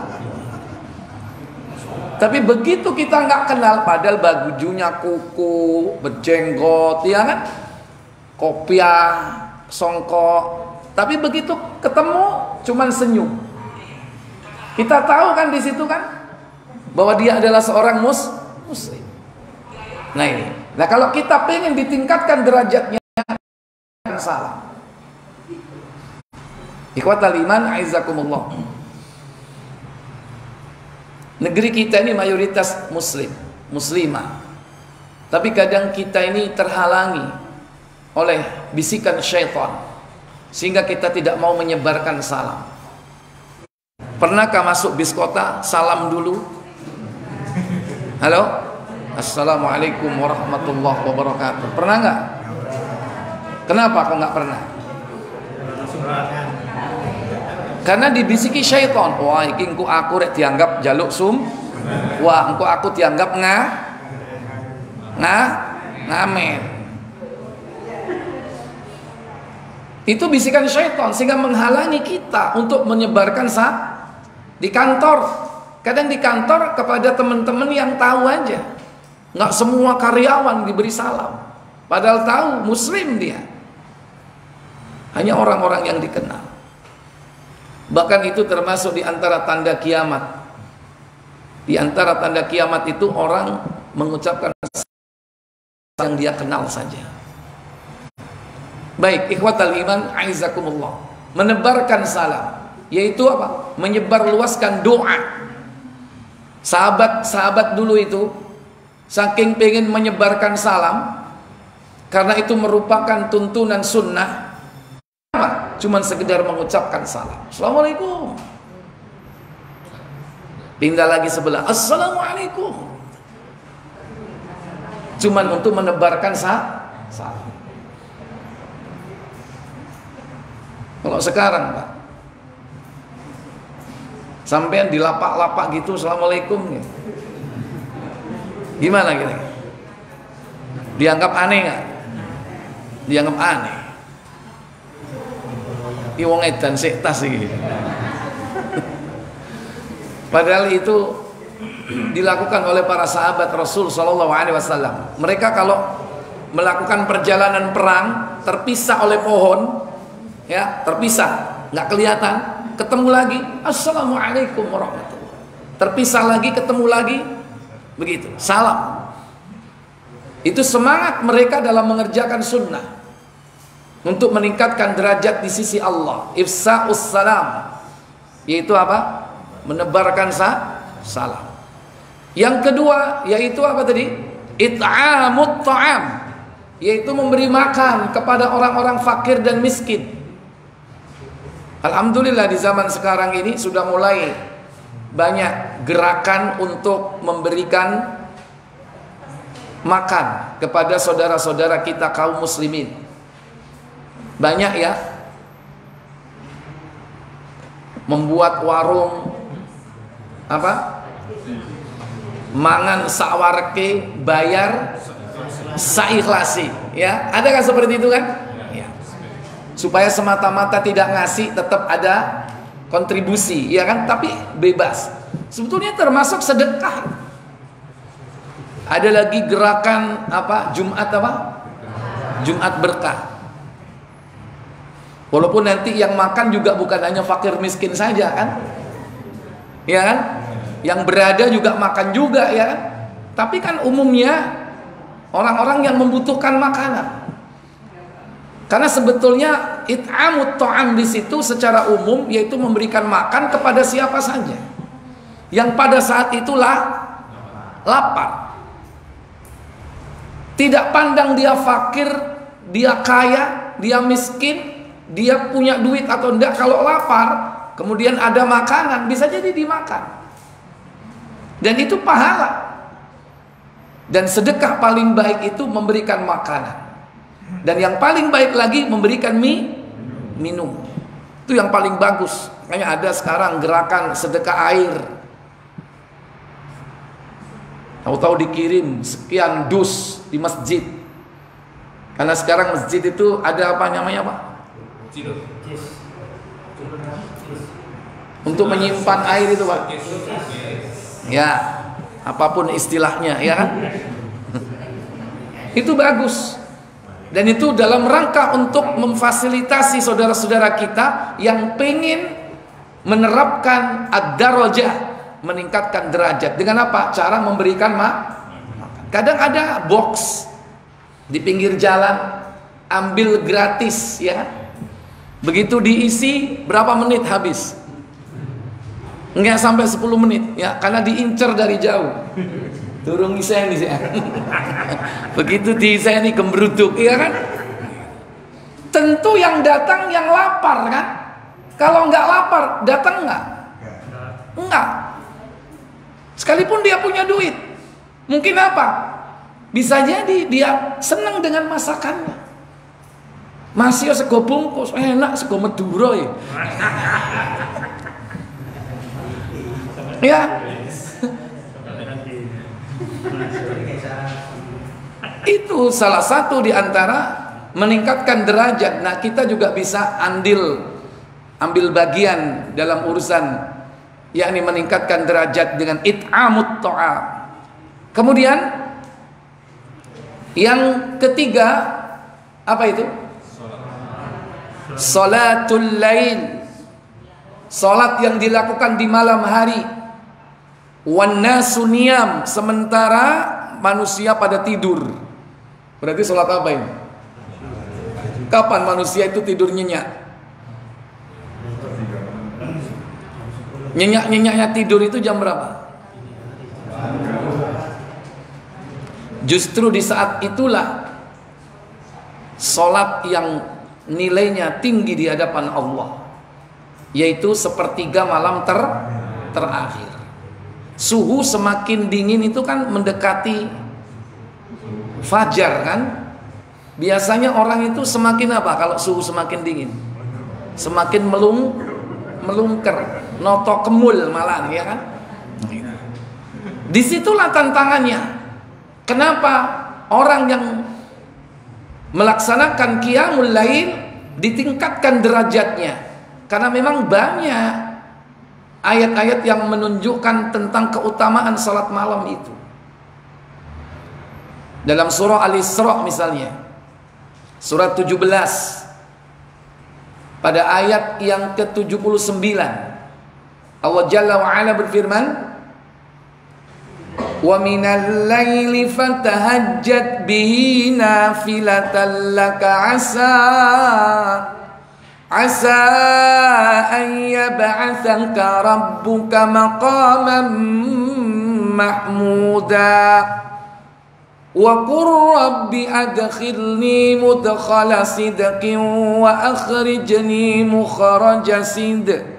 Tapi begitu kita nggak kenal, padahal bajunya kuku, berjenggot, ya kan, kopiah, songkok. Tapi begitu ketemu, cuman senyum. Kita tahu kan di situ kan, bahwa dia adalah seorang muslim. Nah ini. Nah kalau kita pengen ditingkatkan derajatnya, salam. Ikhwatal iman, aizakumullah. Negeri kita ini mayoritas muslimah. Tapi kadang kita ini terhalangi oleh bisikan syaitan, sehingga kita tidak mau menyebarkan salam. Pernahkah masuk bis kota, salam dulu? Halo? Assalamualaikum warahmatullahi wabarakatuh. Pernah nggak? Kenapa kok nggak pernah? Karena dibisiki syaitan. Wah, iki engko aku rek dianggap jaluk wah, engko aku dianggap ngamen. Itu bisikan syaitan sehingga menghalangi kita untuk menyebarkan di kantor. Kadang di kantor kepada teman-teman yang tahu aja. Nggak semua karyawan diberi salam. Padahal tahu muslim dia. Hanya orang-orang yang dikenal. Bahkan itu termasuk di antara tanda kiamat. Di antara tanda kiamat itu orang mengucapkan yang dia kenal saja. Baik, ikhwatal iman, aizakumullah. Menebarkan salam, yaitu apa? Menyebar luaskan doa. Sahabat-sahabat dulu itu saking pengen menyebarkan salam, karena itu merupakan tuntunan sunnah. Apa? Cuman sekedar mengucapkan salam. Assalamualaikum. Pindah lagi sebelah. Assalamualaikum. Cuman untuk menebarkan salam. Kalau sekarang, Pak, sampean di lapak-lapak gitu, assalamualaikum gitu. Gimana gitu? Dianggap aneh nggak? Dianggap aneh. Ini wong edan sik tas iki. Padahal itu dilakukan oleh para sahabat Rasul Shallallahu Alaihi Wasallam. Mereka kalau melakukan perjalanan perang terpisah oleh pohon, ya terpisah, nggak kelihatan, ketemu lagi, assalamualaikum warahmatullahi. Terpisah lagi, ketemu lagi, begitu, salam. Itu semangat mereka dalam mengerjakan sunnah untuk meningkatkan derajat di sisi Allah. Ifsa'us salam, yaitu apa? Menebarkan salam. Yang kedua yaitu apa tadi? It'amut ta'am, yaitu memberi makan kepada orang-orang fakir dan miskin. Alhamdulillah di zaman sekarang ini sudah mulai banyak gerakan untuk memberikan makan kepada saudara-saudara kita kaum muslimin. Banyak ya, membuat warung apa? Mangan sawarke, bayar saikhlasi, ya. Adakah seperti itu kan? Ya. Supaya semata-mata tidak ngasih, tetap ada kontribusi, ya kan? Tapi bebas. Sebetulnya termasuk sedekah. Ada lagi gerakan apa? Jumat apa? Jumat berkah. Walaupun nanti yang makan juga bukan hanya fakir miskin saja kan? Ya kan? Yang berada juga makan juga, ya kan? Tapi kan umumnya orang-orang yang membutuhkan makanan. Karena sebetulnya it'amut ta'am di situ secara umum yaitu memberikan makan kepada siapa saja yang pada saat itulah lapar. Tidak pandang dia fakir, dia kaya, dia miskin, dia punya duit atau enggak. Kalau lapar, kemudian ada makanan, bisa jadi dimakan. Dan itu pahala. Dan sedekah paling baik itu memberikan makanan. Dan yang paling baik lagi memberikan minum. Itu yang paling bagus. Makanya ada sekarang gerakan sedekah air. Tahu-tahu dikirim sekian dus di masjid. Karena sekarang masjid itu ada apa namanya, Pak? Untuk menyimpan air itu, Pak. Ya, apapun istilahnya, ya kan? Itu bagus. Dan itu dalam rangka untuk memfasilitasi saudara-saudara kita yang pengen menerapkan ad-darajah, meningkatkan derajat. Dengan apa? Cara memberikan makan. Kadang ada box di pinggir jalan, ambil gratis, ya. Begitu diisi, berapa menit habis? Enggak sampai 10 menit, ya, karena diincer dari jauh. Turun saya nih, begitu di saya nih gembruduk, ya kan? Tentu yang datang yang lapar kan? Kalau nggak lapar, datang nggak? Enggak. Sekalipun dia punya duit, mungkin apa? Bisa jadi dia senang dengan masakannya. Masih sego bungkus, enak sego Madura ya. Ya. Itu salah satu di antara meningkatkan derajat. Nah, kita juga bisa ambil bagian dalam urusan yakni meningkatkan derajat dengan it'amut ta'am. Kemudian yang ketiga apa itu? Salatul lail. salat yang dilakukan di malam hari. Wan nasu niyam, sementara manusia pada tidur. Berarti salat apa ini? Kapan manusia itu tidur nyenyak? Nyenyak-nyenyaknya tidur itu jam berapa? Justru di saat itulah salat yang nilainya tinggi di hadapan Allah, yaitu sepertiga malam terakhir. Suhu semakin dingin itu kan mendekati fajar kan. Biasanya orang itu semakin apa kalau suhu semakin dingin? Semakin melungker, noto kemul malah, ya kan? Disitulah tantangannya. Kenapa orang yang melaksanakan qiyamul lail ditingkatkan derajatnya? Karena memang banyak ayat-ayat yang menunjukkan tentang keutamaan salat malam itu. Dalam surah Al-Isra misalnya, surat 17, pada ayat yang ke-79, Allah Jalla wa Ala berfirman, wa minal laili fatahajjat bihi nafilatan laka asa an yab'athaka rabbuka maqaman mahmuda wa qur rabbi adkhilni mudkhala sidqin wa akhrijni mukhraja sidqin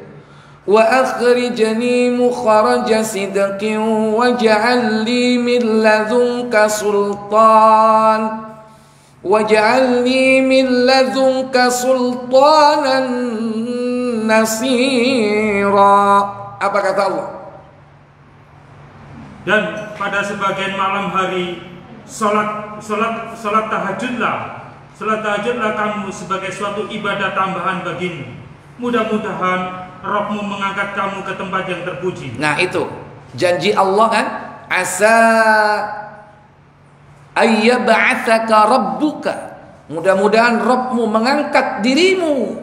وأخرجني مخرج صدق واجعل لي من لدنك سلطانا نصيرا. Apa kata Allah? Dan pada sebagian malam hari salat tahajudlah. Salat tahajudlah kamu sebagai suatu ibadah tambahan bagimu. Mudah-mudahan Rabbmu mengangkat kamu ke tempat yang terpuji. Nah itu janji Allah kan, asa ayyab'atsaka rabbuka, mudah-mudahan Rabbmu mengangkat dirimu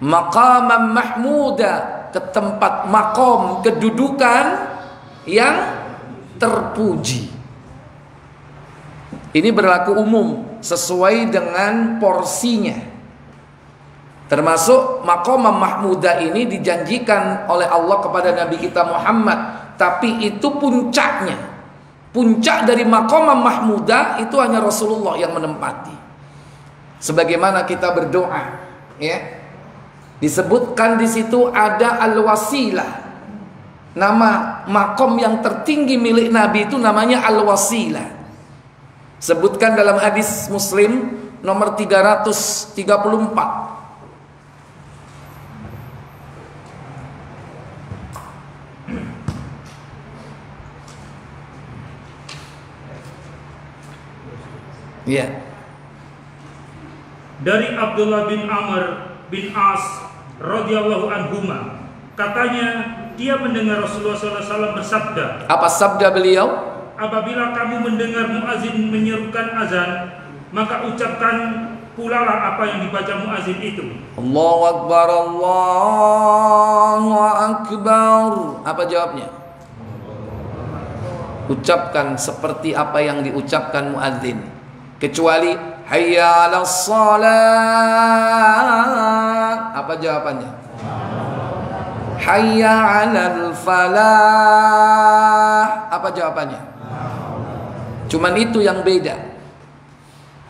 maqaman mahmuda, ke tempat makom, kedudukan yang terpuji. Ini berlaku umum sesuai dengan porsinya. Termasuk maqamah mahmudah ini dijanjikan oleh Allah kepada Nabi kita Muhammad, tapi itu puncaknya. Puncak dari maqamah mahmudah itu hanya Rasulullah yang menempati. Sebagaimana kita berdoa, ya. Disebutkan di situ ada al-wasilah. Nama maqam yang tertinggi milik Nabi itu namanya al-wasilah. Sebutkan dalam hadis Muslim nomor 334. Ya. Dari Abdullah bin Amr bin As radhiyallahu anhuma, katanya dia mendengar Rasulullah SAW bersabda. Apa sabda beliau? Apabila kamu mendengar muazin menyerukan azan, maka ucapkan pula lah apa yang dibaca muazin itu. Allahu Akbar, Allahu Akbar. Apa jawabnya? Ucapkan seperti apa yang diucapkan muazin. Kecuali hayya 'alas shalah. Apa jawabannya? Hayya 'alal falah. Apa jawabannya? Cuman itu yang beda.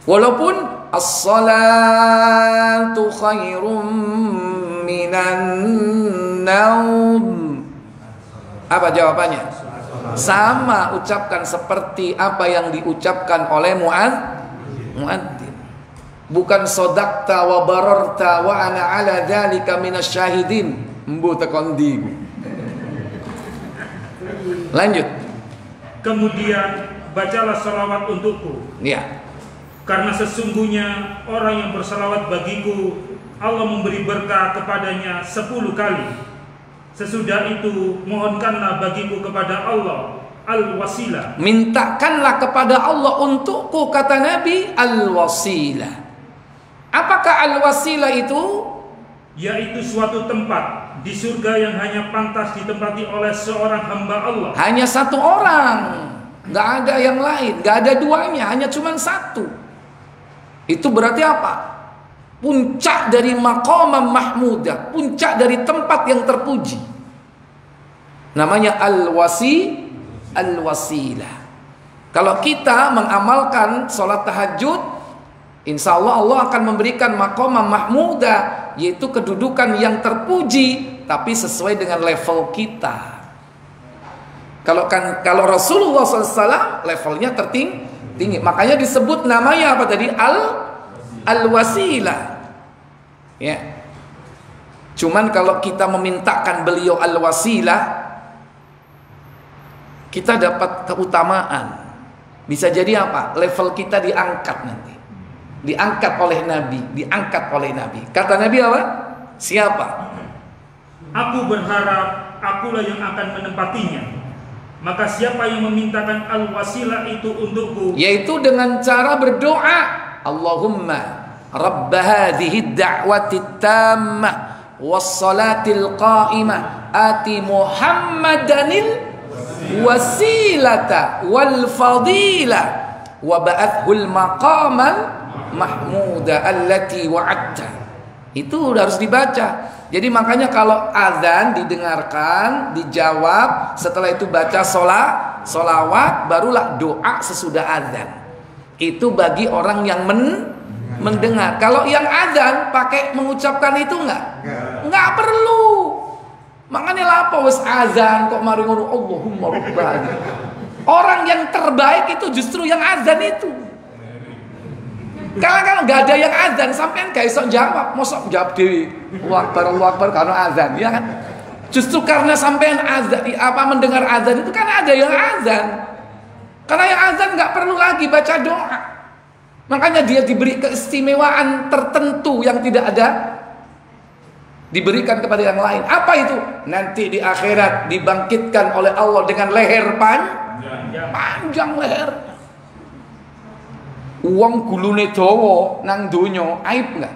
Walaupun as-salatu khairum minan naum. Apa jawabannya? Sama, ucapkan seperti apa yang diucapkan oleh muadzin. Bukan sodakta wa bararta wa ana ala dzalika minasyahidin. Mbu tekondi. Lanjut. Kemudian bacalah salawat untukku. Ya. Karena sesungguhnya orang yang bersalawat bagiku, Allah memberi berkah kepadanya 10 kali. Sesudah itu mohonkanlah bagiku kepada Allah al-wasilah. Mintakanlah kepada Allah untukku, kata Nabi, al-wasilah. Apakah al-wasilah itu? yaitu suatu tempat di surga yang hanya pantas ditempati oleh seorang hamba Allah. Hanya satu orang, nggak ada yang lain, nggak ada duanya, hanya cuma satu. Itu berarti apa? Puncak dari maqamam mahmudah, puncak dari tempat yang terpuji. Namanya al-wasilah. Kalau kita mengamalkan sholat tahajud, insya Allah Allah akan memberikan maqamam mahmudah, yaitu kedudukan yang terpuji, tapi sesuai dengan level kita. Kalau Rasulullah SAW levelnya tertinggi, makanya disebut namanya apa tadi? Al-wasilah. Ya. Cuman kalau kita memintakan beliau al-wasilah, kita dapat keutamaan. Bisa jadi apa? Level kita diangkat nanti. Diangkat oleh Nabi. Kata Nabi apa? Siapa? Aku berharap akulah yang akan menempatinya. Maka siapa yang memintakan al-wasilah itu untukku, yaitu dengan cara berdoa, Allahumma rabb hadhihi ad-da'wati at-tammah was-salatil qa'imah ati Muhammadanil wasilata wal fadilah wa ba'athul maqaman mahmuda allati wa'adta. Itu harus dibaca. Jadi makanya kalau azan didengarkan, dijawab, setelah itu baca sholawat, barulah doa sesudah azan. Itu bagi orang yang mendengar. Kalau yang azan pakai mengucapkan itu enggak perlu. Makanya lapo wis azan kok mari ngono Allahumma rabbana. Orang yang terbaik itu justru yang azan itu. Kalau nggak ada yang azan, sampean gak iso jawab, mosok jawab dewi. Allahu Akbar karena azan, ya kan? Justru karena sampean azan, mendengar azan itu kan ada yang azan. Karena yang azan nggak perlu lagi baca doa. Makanya dia diberi keistimewaan tertentu yang tidak ada diberikan kepada yang lain. Apa itu? Nanti di akhirat dibangkitkan oleh Allah dengan leher panjang leher. Uang gulune dawa nang donya aib enggak?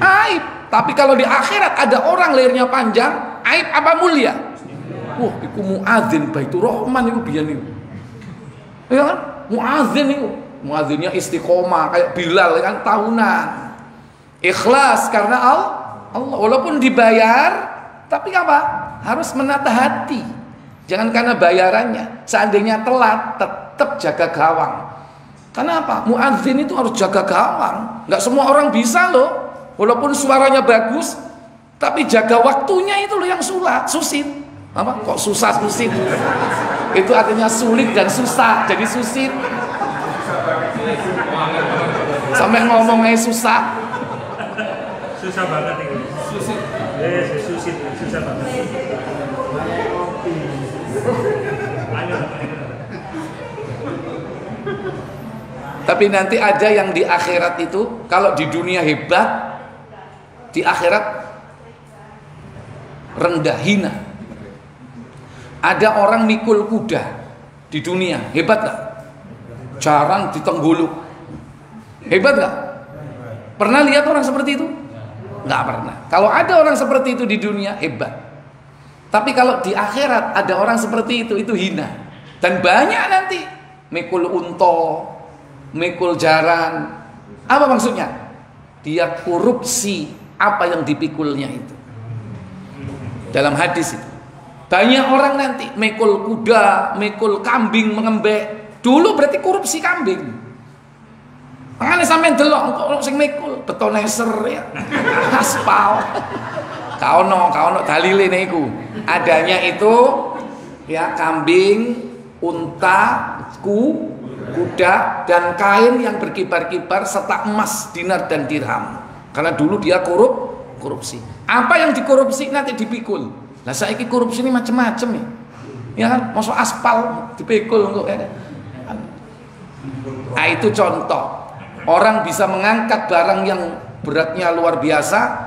Aib. Tapi kalau di akhirat ada orang lehernya panjang, aib apa mulia? Wah, iku muadzin Baitur Rahman iku biyen niku. Ya kan? Muadzin iku. Muadzinnya istiqomah kayak Bilal kan tahunan. Ikhlas karena Allah. Walaupun dibayar, tapi apa? Harus menata hati. Jangan karena bayarannya. Seandainya telat, tetap jaga gawang. Kenapa? Muadzin itu harus jaga gawang. Nggak semua orang bisa loh. Walaupun suaranya bagus, tapi jaga waktunya itu loh yang susit. Apa? Kok susah susit? Itu artinya sulit dan susah. Jadi susit. Sampai ngomongnya susah. Susah banget ini. Susit. Susit. Susah banget. Tapi nanti ada yang di akhirat itu, kalau di dunia hebat, di akhirat rendah, hina. Ada orang mikul kuda di dunia, hebat gak? Jarang ditengguluk. Hebat gak? Pernah lihat orang seperti itu? Gak pernah. Kalau ada orang seperti itu di dunia, hebat. Tapi kalau di akhirat ada orang seperti itu hina. Dan banyak nanti mikul unta, mikul jaran. Apa maksudnya? Dia korupsi apa yang dipikulnya itu. Dalam hadis itu banyak orang nanti mikul kuda, mikul kambing, mengembek. Dulu berarti korupsi kambing. Makanya sampai delok kok sing mikul betoneser ya. Aspal. Kaono dalile niku. Adanya itu ya kambing, unta, kuda dan kain yang berkibar-kibar serta emas, dinar dan dirham. Karena dulu dia korupsi. Apa yang dikorupsi nanti dipikul. Lah saiki korupsi ini macam-macam ya. Ya kan, masuk aspal dipikul kok ya. Nah, itu contoh. Orang bisa mengangkat barang yang beratnya luar biasa.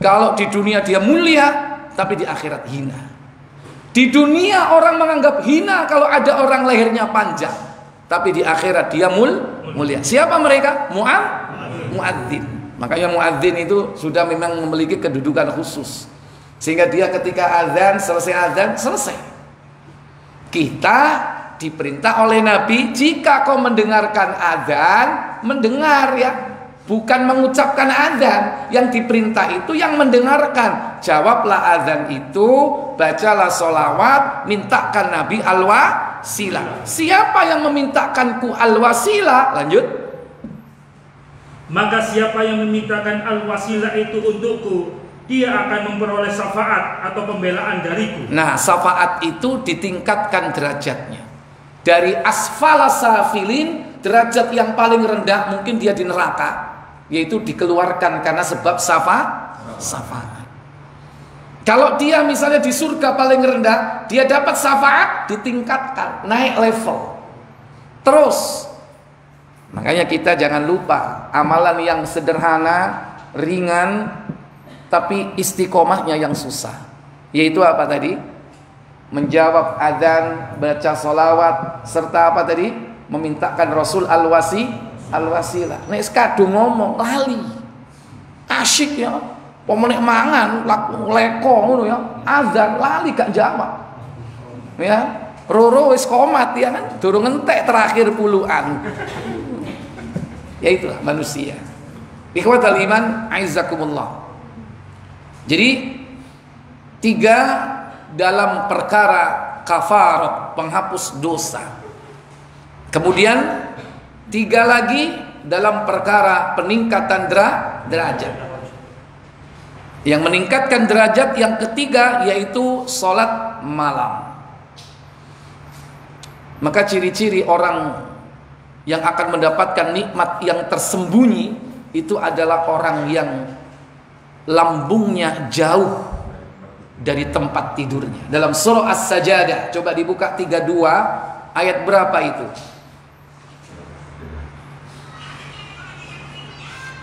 Kalau di dunia dia mulia, tapi di akhirat hina. Di dunia orang menganggap hina kalau ada orang lehernya panjang, tapi di akhirat dia mulia. Siapa mereka? Muadzin. Makanya muadzin itu sudah memang memiliki kedudukan khusus. Sehingga dia ketika azan, selesai. Kita diperintah oleh Nabi, jika kau mendengarkan azan, mendengar ya, bukan mengucapkan azan. Yang diperintah itu yang mendengarkan. Jawablah azan itu, bacalah sholawat, mintakan Nabi al-wasilah. Siapa yang memintakanku al-wasilah? Lanjut. Maka siapa yang memintakan al-wasilah itu untukku, dia akan memperoleh syafaat atau pembelaan dariku. Nah, syafaat itu ditingkatkan derajatnya. Dari asfala safilin, derajat yang paling rendah mungkin dia di neraka, yaitu dikeluarkan karena sebab syafaat. Kalau dia misalnya di surga paling rendah, dia dapat syafaat, ditingkatkan, naik level. Terus, makanya kita jangan lupa amalan yang sederhana, ringan, tapi istiqomahnya yang susah. Yaitu apa tadi? Menjawab adzan, baca sholawat, serta apa tadi? Memintakan Rasul al-wasilah. Nek kadung ngomong lali. Asyik ya. Pemenik mangan, leko ngono ya. Adzan lali gak jawab. Ya, roro wis komat ya kan. Durung entek terakhir puluhan. Ya itulah manusia. Ikhwatal iman, aizakumullah. Jadi 3 dalam perkara kafarat, penghapus dosa. Kemudian 3 lagi dalam perkara peningkatan derajat. Yang meningkatkan derajat yang ketiga yaitu sholat malam. Maka ciri-ciri orang yang akan mendapatkan nikmat yang tersembunyi itu adalah orang yang lambungnya jauh dari tempat tidurnya. Dalam surah As-Sajadah, coba dibuka 32 ayat berapa itu?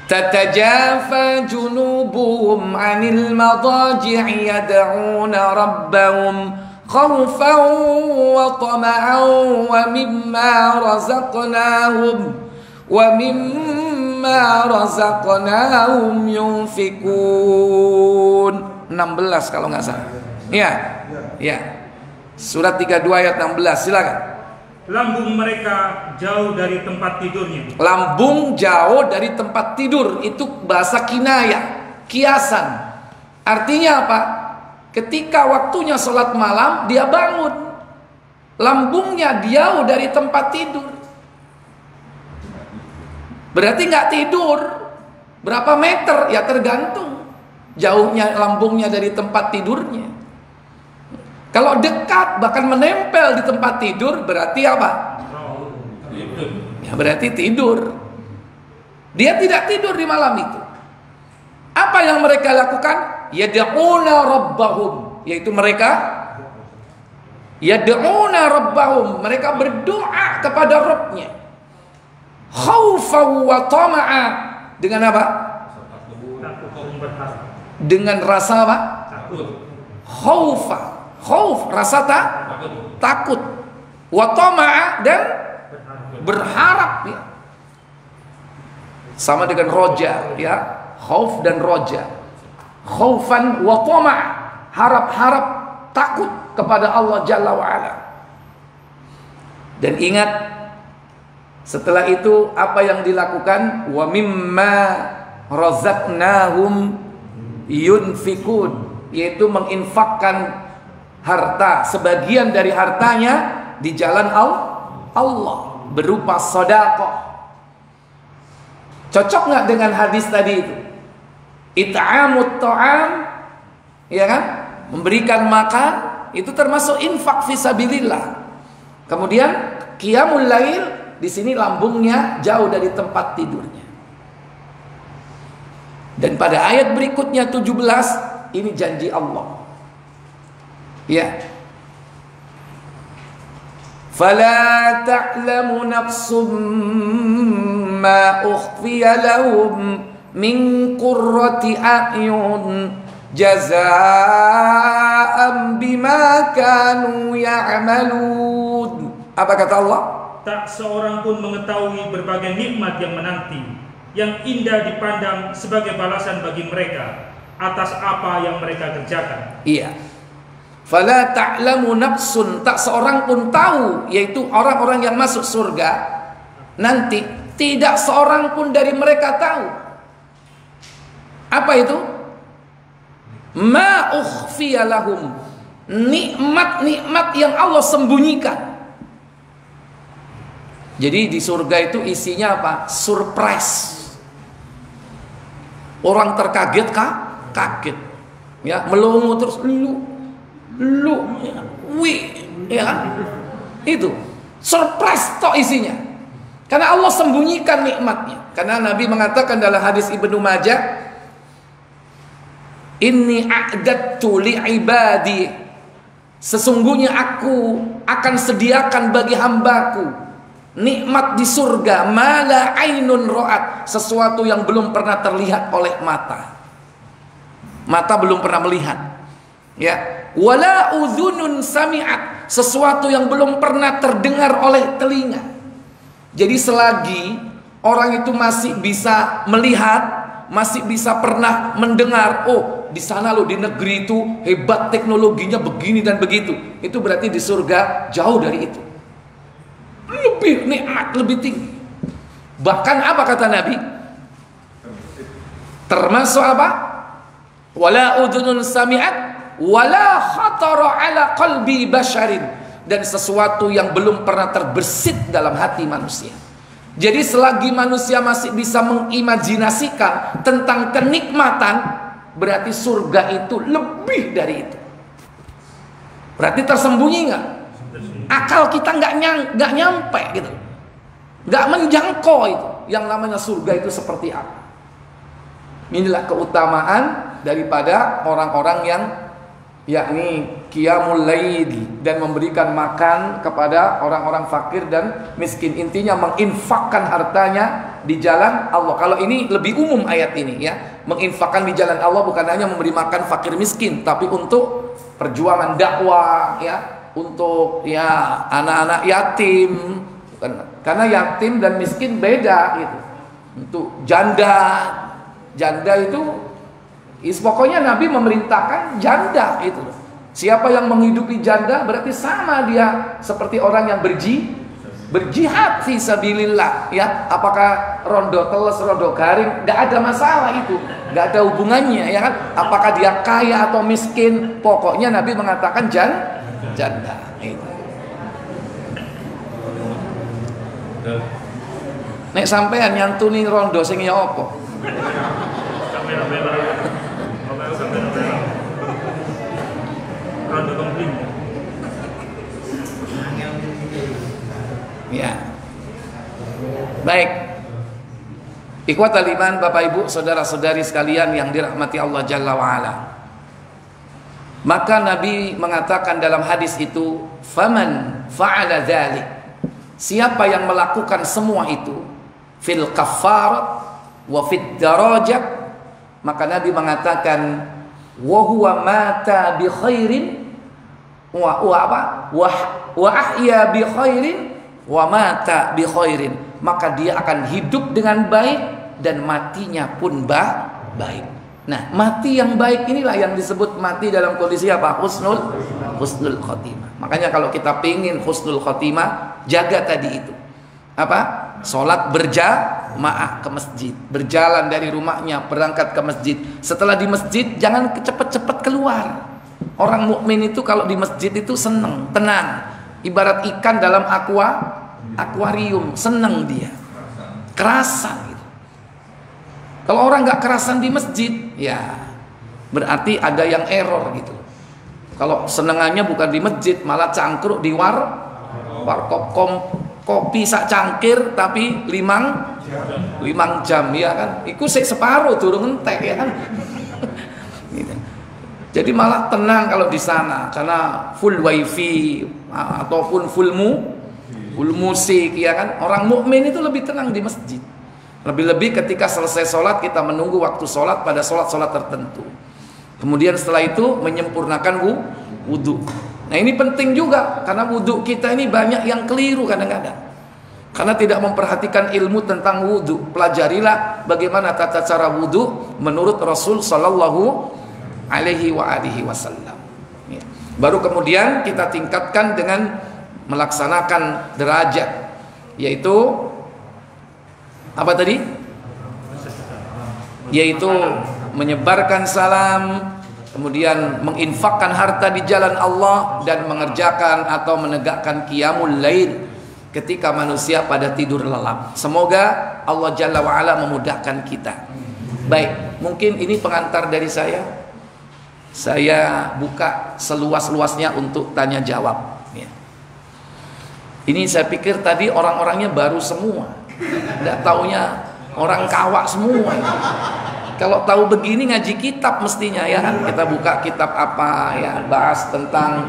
Tatajafa junubuhum 'anil madaji'i yad'una rabbahum khawfan wa tama'an wa mimma razaqnahum yunfikun. 16 kalau nggak salah. Iya. Ya. Surat 32 ayat 16, silakan. Lambung mereka jauh dari tempat tidurnya. Lambung jauh dari tempat tidur itu bahasa kinayah, kiasan. Artinya apa? Ketika waktunya sholat malam dia bangun, lambungnya jauh dari tempat tidur. Berarti nggak tidur. Berapa meter? Ya tergantung jauhnya lambungnya dari tempat tidurnya. Kalau dekat bahkan menempel di tempat tidur berarti apa? Ya berarti tidur. Dia tidak tidur di malam itu. Apa yang mereka lakukan? Yad'una rabbahum, yaitu mereka yad'una rabbahum, mereka berdoa kepada Rabbnya. Khaufan wa tama'a, dengan apa? Dengan rasa apa? Khaufa. Khauf, rasa takut. Wa tama'a, dan berharap ya. Sama dengan roja ya. Khauf dan roja. Khaufan wa tama'a, harap-harap, takut kepada Allah Jalla wa Ala. Dan ingat, setelah itu apa yang dilakukan? Wa mimma razaqnahum yunfikun, yaitu menginfakkan harta, sebagian dari hartanya di jalan Allah berupa sedekah. Cocok nggak dengan hadis tadi itu? It'amut ta'am, ya kan? Memberikan makan itu termasuk infak fisabilillah. Kemudian qiyamul lail, di sini lambungnya jauh dari tempat tidurnya. Dan pada ayat berikutnya 17 ini janji Allah. Ya. Fala ta'lamu nafsum ma ukhfiya lahum min qurrati a'yun jazaa'an bima kanu ya'malun. Apa kata Allah? Tak seorang pun mengetahui berbagai nikmat yang menanti yang indah dipandang sebagai balasan bagi mereka atas apa yang mereka kerjakan. Iya. Fala ta'lamu nafsun, tak seorang pun tahu, yaitu orang-orang yang masuk surga nanti, tidak seorang pun dari mereka tahu. Apa itu? Ma ukhfiya lahum, nikmat-nikmat yang Allah sembunyikan. Jadi di surga itu isinya apa? Surprise. Orang terkaget kaget. Ya, melongo terus lu ya, ya kan? Itu surprise tok isinya. Karena Allah sembunyikan nikmatnya. Karena Nabi mengatakan dalam hadis Ibnu Majah, inni a'dadtu li ibadi, sesungguhnya aku akan sediakan bagi hambaku nikmat di surga, mala ainun ra'at, sesuatu yang belum pernah terlihat oleh mata. Mata belum pernah melihat. Ya, wala udhunun sami'at, sesuatu yang belum pernah terdengar oleh telinga. Jadi selagi orang itu masih bisa melihat, masih bisa pernah mendengar, oh di sana loh, di negeri itu hebat teknologinya begini dan begitu, itu berarti di surga jauh dari itu. Lebih nikmat, lebih tinggi. Bahkan apa kata Nabi? Termasuk apa? Wala udhunun sami'at wala khatara ala qalbi basharin, dan sesuatu yang belum pernah terbersit dalam hati manusia. Jadi selagi manusia masih bisa mengimajinasikan tentang kenikmatan, berarti surga itu lebih dari itu. Berarti tersembunyi nggak? Akal kita nggak nyampe gitu, nggak menjangkau itu yang namanya surga itu seperti apa. Inilah keutamaan daripada orang-orang yang yakni qiyamul lail dan memberikan makan kepada orang-orang fakir dan miskin. Intinya menginfakkan hartanya di jalan Allah. Kalau ini lebih umum ayat ini ya, menginfakkan di jalan Allah bukan hanya memberi makan fakir miskin, tapi untuk perjuangan dakwah ya, untuk ya anak-anak yatim. Karena yatim dan miskin beda gitu. Untuk janda itu pokoknya Nabi memerintahkan janda itu. Siapa yang menghidupi janda berarti sama dia seperti orang yang berjihad fi sabilillah ya. Apakah rondo teles, rondo garing, nggak ada masalah itu, nggak ada hubungannya ya kan. Apakah dia kaya atau miskin, pokoknya Nabi mengatakan janda itu. Nek sampean nyantuni rondo sing ya apa? Ya. Baik. Ikhwatal iman, Bapak Ibu, saudara-saudari sekalian yang dirahmati Allah Jalla wa ala. Maka Nabi mengatakan dalam hadis itu, faman fa'ala dzalik, siapa yang melakukan semua itu, fil kafarat wa fid darajat, maka Nabi mengatakan wa huwa mata bi khairin wa ahya bi khairin wa mata bi khairin, maka dia akan hidup dengan baik dan matinya pun baik. Nah, mati yang baik inilah yang disebut mati dalam kondisi apa? Husnul khotimah. Makanya kalau kita pingin husnul khotimah, jaga tadi itu. Apa? Sholat berjamaah ke masjid, berjalan dari rumahnya berangkat ke masjid. Setelah di masjid jangan cepet-cepet keluar. Orang mukmin itu kalau di masjid itu senang, tenang. Ibarat ikan dalam akuarium, senang dia, kerasan gitu. Kalau orang nggak kerasan di masjid, ya berarti ada yang error gitu. Kalau senengannya bukan di masjid, malah cangkruk di warkop kopi sak cangkir tapi limang jam ya kan. Iku sik separuh durung entek ya kan. Gitu. Jadi malah tenang kalau di sana karena full wifi ataupun full musik ya kan. Orang mukmin itu lebih tenang di masjid. Lebih-lebih ketika selesai sholat kita menunggu waktu sholat pada sholat tertentu. Kemudian setelah itu menyempurnakan wudhu. Nah ini penting juga karena wudhu kita ini banyak yang keliru kadang-kadang. karena tidak memperhatikan ilmu tentang wudu. Pelajarilah bagaimana tata cara wudu menurut Rasul sallallahu alaihi wasallam. Baru kemudian kita tingkatkan dengan melaksanakan derajat, yaitu apa tadi? Yaitu menyebarkan salam, kemudian menginfakkan harta di jalan Allah, dan mengerjakan atau menegakkan qiyamul lail ketika manusia pada tidur lelap. Semoga Allah Jalla wa'ala memudahkan kita. Baik, mungkin ini pengantar dari saya. Saya buka seluas-luasnya untuk tanya jawab. Ini saya pikir tadi orang-orangnya baru semua, tidak taunya orang kawak semua. Kalau tahu begini ngaji kitab mestinya ya kan. Kita buka kitab apa ya, bahas tentang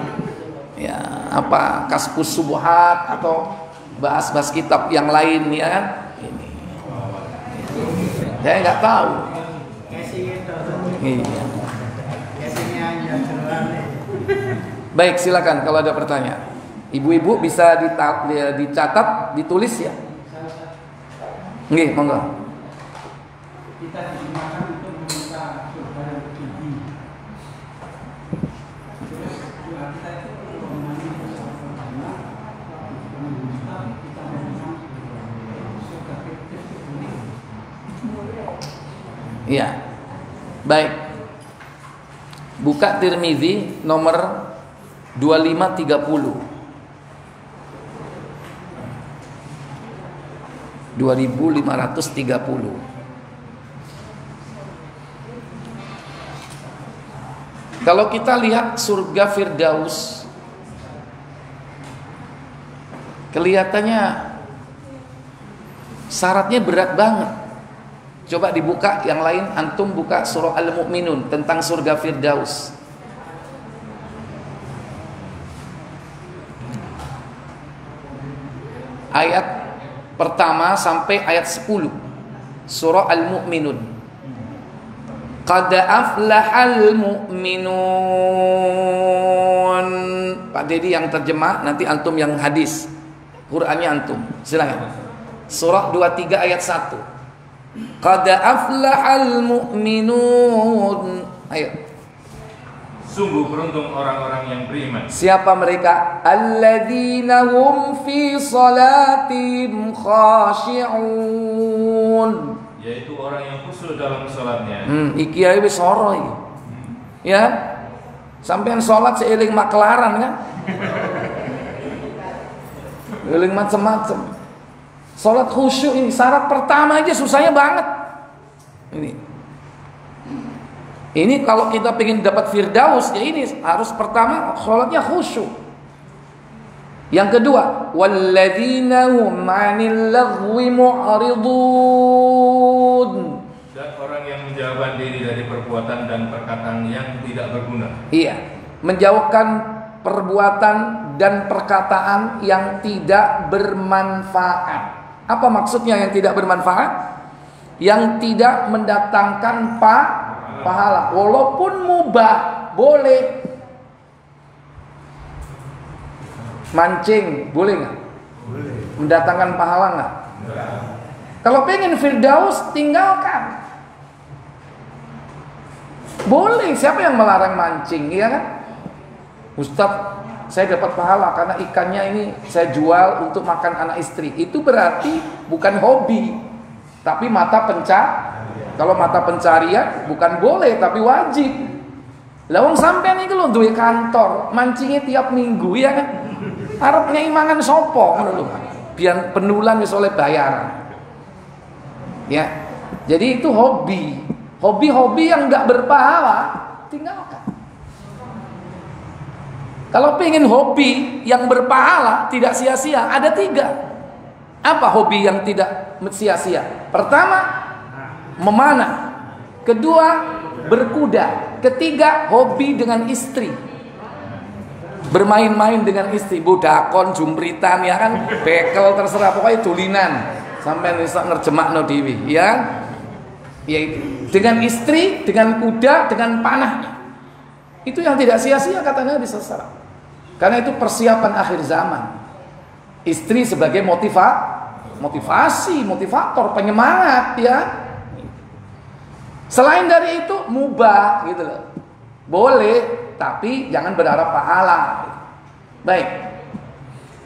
ya apa Kasfus Subuhat atau bahas kitab yang lain ya kan. Ini saya nggak tahu. Iya. Baik, silakan kalau ada pertanyaan. Ibu-ibu bisa dicatat, ditulis ya. Nggih, monggo. Iya. Baik. Buka Tirmizi nomor 2530. 2530. Kalau kita lihat surga Firdaus, kelihatannya syaratnya berat banget. Coba dibuka yang lain, antum buka surah Al-Mu'minun tentang surga Firdaus. Ayat pertama sampai ayat 10. Surah Al-Mu'minun. Qad aflahal mu'minun. Pak Dedi yang terjemah, nanti antum yang hadis. Qur'annya antum. Silakan. Surah 23 ayat 1. Qad aflahal mu'minun. Ayo. Sungguh beruntung orang-orang yang beriman. Siapa mereka? Alladzina hum fi salatihim khashi'un. Yaitu orang yang khusyuk dalam salatnya. Iki ae wis soro iki. Ya. Sampean salat seiling maklaran kan? Eling macam-macam. Salat khusyuk ini syarat pertama aja susahnya banget. Ini kalau kita pengen dapat Firdaus, ya ini harus pertama sholatnya khusyuk. Yang kedua, walladzina hum 'anil laghwi mu'ridun. Dan orang yang menjauhkan diri dari perbuatan dan perkataan yang tidak berguna. Iya, menjauhkan perbuatan dan perkataan yang tidak bermanfaat. Apa maksudnya yang tidak bermanfaat? Yang tidak mendatangkan pahala, walaupun mubah, boleh. Mancing, boleh nggak? Boleh. Mendatangkan pahala nggak? Kalau pengen Firdaus, tinggalkan. Boleh, siapa yang melarang mancing, ya kan? Ustadz, saya dapat pahala karena ikannya ini saya jual untuk makan anak istri. Itu berarti bukan hobi, tapi mata Kalau mata pencarian bukan boleh tapi wajib. Lah wong sampean iki lho duwe kantor, mancingnya tiap minggu ya kan. Arep nyai mangan sopo ngono lho. Biar penulan wis oleh bayaran. Ya. Jadi itu hobi. Hobi-hobi yang enggak berpahala tinggalkan. Kalau pengen hobi yang berpahala tidak sia-sia, ada 3. Apa hobi yang tidak sia-sia? Pertama, memanah. Kedua, berkuda. Ketiga, hobi dengan istri. Bermain-main dengan istri, budakon, jumpritan ya kan, bekel terserah, pokoknya tulinan. Sampai bisa nerjemakno dhewe, ya. Yaitu dengan istri, dengan kuda, dengan panah. Itu yang tidak sia-sia kata Nabi sallallahu alaihi wasallam. Karena itu persiapan akhir zaman. Istri sebagai motivasi, motivator, penyemangat ya. Selain dari itu mubah gitu loh. Boleh, tapi jangan berharap pahala. Baik.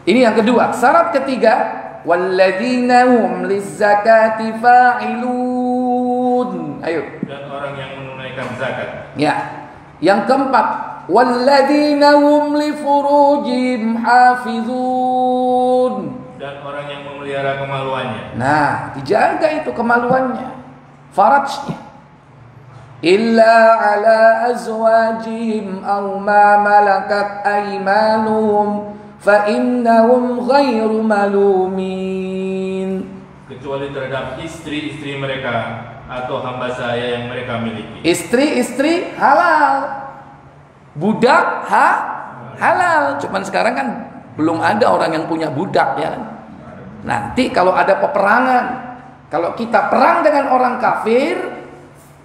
Ini yang kedua. Syarat ketiga, walladzina hum lizzakati fa'ilun. Ayo. Dan orang yang menunaikan zakat. Ya. Yang keempat, walladzina hum li furujihim hafizun. Dan orang yang memelihara kemaluannya. Nah, dijaga itu kemaluannya, farajnya. Illa ala azwajihim aw ma malakat aymanuhum fa innahum ghairu malumin. Kecuali terhadap istri-istri mereka atau hamba saya yang mereka miliki. Istri-istri halal, budak halal. Cuman sekarang kan belum ada orang yang punya budak ya. Nanti kalau ada peperangan, kalau kita perang dengan orang kafir,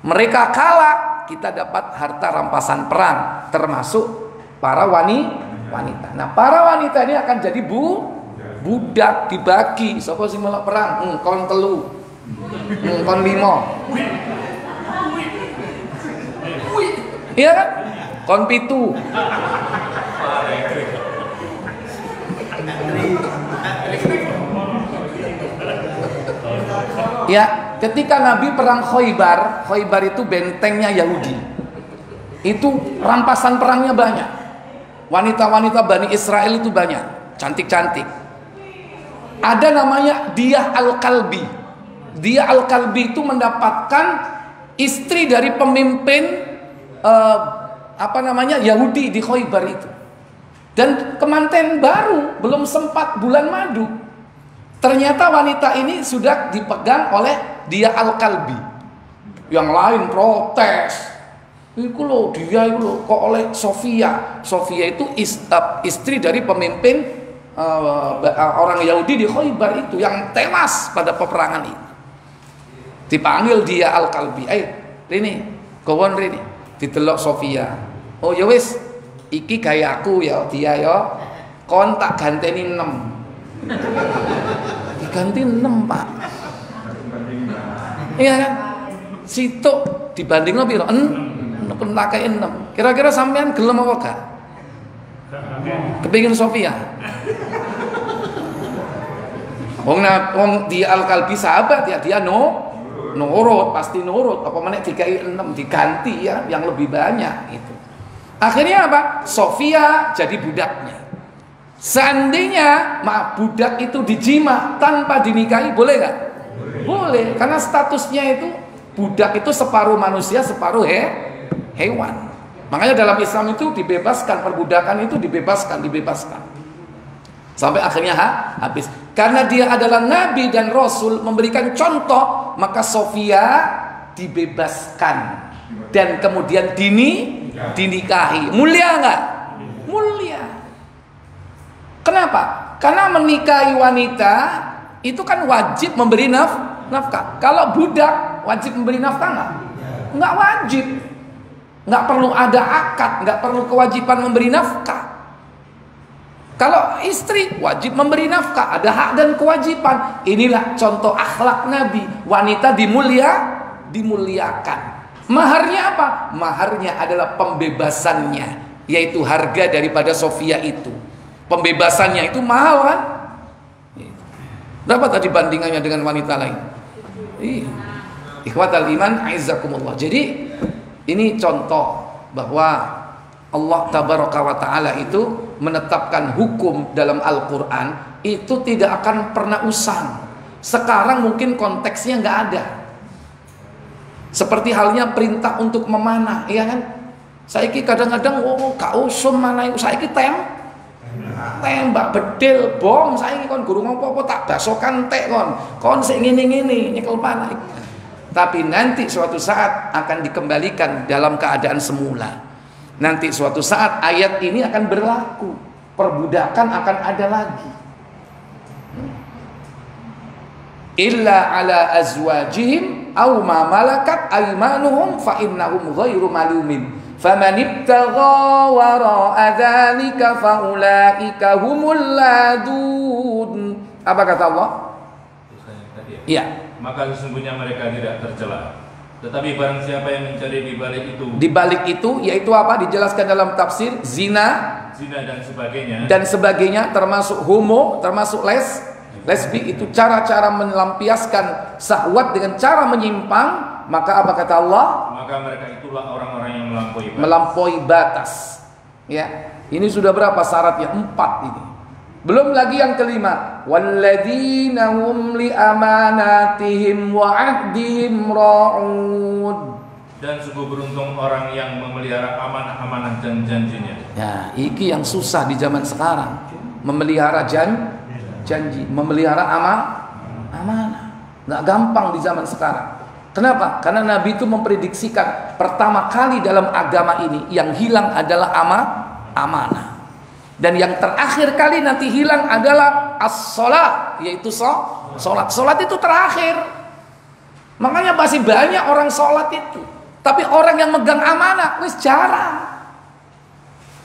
mereka kalah, kita dapat harta rampasan perang, termasuk para wanita. Nah, para wanita ini akan jadi budak, dibagi. Sapa sing melok perang? Kon 3. Kon 5. Iya kan? Kon 7. Ya, ketika Nabi perang Khaybar itu bentengnya Yahudi. Itu rampasan perangnya banyak. Wanita-wanita Bani Israel itu banyak, cantik-cantik. Ada namanya Diyah Al-Kalbi. Diyah Al-Kalbi itu mendapatkan istri dari pemimpin Yahudi di Khaybar itu. Dan kemanten baru, belum sempat bulan madu. Ternyata wanita ini sudah dipegang oleh Diyah Al-Kalbi. Yang lain protes. Iku loh, dia itu loh, kok oleh Sofia. Sofia itu istri dari pemimpin orang Yahudi di Khaybar itu yang tewas pada peperangan itu. Dipanggil Diyah Al-Kalbi. Rini, kawan Rini, ditelok Sofia. Oh ya wis, iki gaya aku ya dia ya. Kon tak ganteni 6. Diganti 6 Pak. Iya kan? Situ dibandingno piro? Pun pakai 6. Kira-kira sampean gelem apa gak? Kepengin Sofia. Wong di Al-Kalbi sahabat ya, dia nurut, pasti nurut. Apa meneh dikai 6 diganti ya yang lebih banyak itu. Akhirnya apa? Sofia jadi budaknya. Seandainya budak itu dijima tanpa dinikahi, boleh nggak? Boleh, karena statusnya itu budak itu separuh manusia, separuh hewan. Makanya dalam Islam itu dibebaskan, perbudakan itu dibebaskan. Sampai akhirnya habis. Karena dia adalah Nabi dan Rasul memberikan contoh, maka Sofia dibebaskan dan kemudian dinikahi. Mulia nggak? Mulia. Kenapa? Karena menikahi wanita itu kan wajib memberi nafkah. Kalau budak wajib memberi nafkah nggak? Nggak wajib. Nggak perlu ada akad, nggak perlu kewajiban memberi nafkah. Kalau istri wajib memberi nafkah, ada hak dan kewajiban. Inilah contoh akhlak Nabi. Wanita dimuliakan. Maharnya apa? Maharnya adalah pembebasannya, yaitu harga daripada Sofia itu. Pembebasannya itu mahal kan? Berapa tadi bandingannya dengan wanita lain? Ikhwatal iman, aizakumullah. Jadi ini contoh bahwa Allah tabaraka wa ta'ala itu menetapkan hukum dalam Al-Quran itu tidak akan pernah usang. Sekarang mungkin konteksnya nggak ada. Seperti halnya perintah untuk memanah, iya kan? Saiki kadang-kadang gak usum manah, saiki tembak bedil bom, saiki kon guru ngopo-opo tak basokan tek kon sik ngene-ngene nyekel panah. Tapi nanti suatu saat akan dikembalikan dalam keadaan semula. Nanti suatu saat ayat ini akan berlaku. Perbudakan akan ada lagi. Illa ala azwajihim aw ma malakat aymanuhum fa innahum ghairu malumin. Faman ibtagha wara'a dzalika fa ulaika humul ladun. Apa kata Allah? Iya. maka sesungguhnya mereka tidak tercela. Tetapi barang siapa yang mencari di balik itu yaitu apa? Dijelaskan dalam tafsir, zina dan sebagainya, termasuk homo, termasuk lesbi, itu cara-cara melampiaskan syahwat dengan cara menyimpang, maka apa kata Allah? Maka mereka itulah orang-orang yang melampaui batas. Ya, ini sudah berapa syaratnya? 4 ini. Belum lagi yang kelima, walladzina hum li amanatihim wa ahdihim ra'ud. Dan sungguh beruntung orang yang memelihara amanah-amanah dan janjinya. Ya, iki yang susah di zaman sekarang. Memelihara janji, memelihara amanah. Nggak gampang di zaman sekarang. Kenapa? Karena Nabi itu memprediksikan pertama kali dalam agama ini yang hilang adalah amanah. Dan yang terakhir kali nanti hilang adalah as-sholat, yaitu sholat. Sholat itu terakhir. Makanya masih banyak orang sholat itu. Tapi orang yang megang amanah, wis jarang.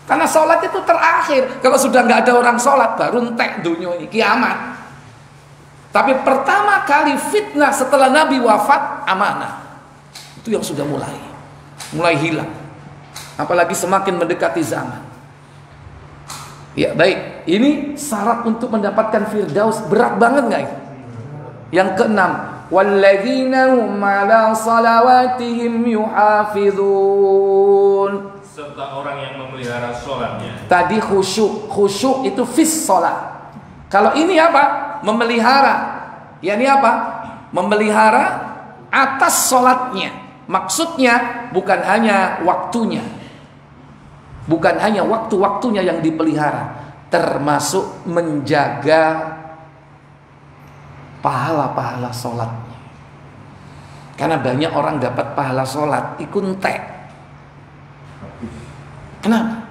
Karena sholat itu terakhir. Kalau sudah nggak ada orang sholat, baru entek dunia ini, kiamat. Tapi pertama kali fitnah setelah Nabi wafat, amanah. Itu yang sudah mulai hilang. Apalagi semakin mendekati zaman. Ya baik, ini syarat untuk mendapatkan firdaus. Berat banget nggak itu? Yang keenam, walladzina hum ala salawatihim yuhafizun. Serta orang yang memelihara sholatnya. Tadi khusyuk itu fis sholat. Kalau ini apa? Memelihara. Ya ini apa? Memelihara atas sholatnya. Maksudnya bukan hanya waktunya. Bukan hanya waktu-waktunya yang dipelihara, termasuk menjaga pahala-pahala sholatnya. Karena banyak orang dapat pahala sholat ikut entek. Kenapa?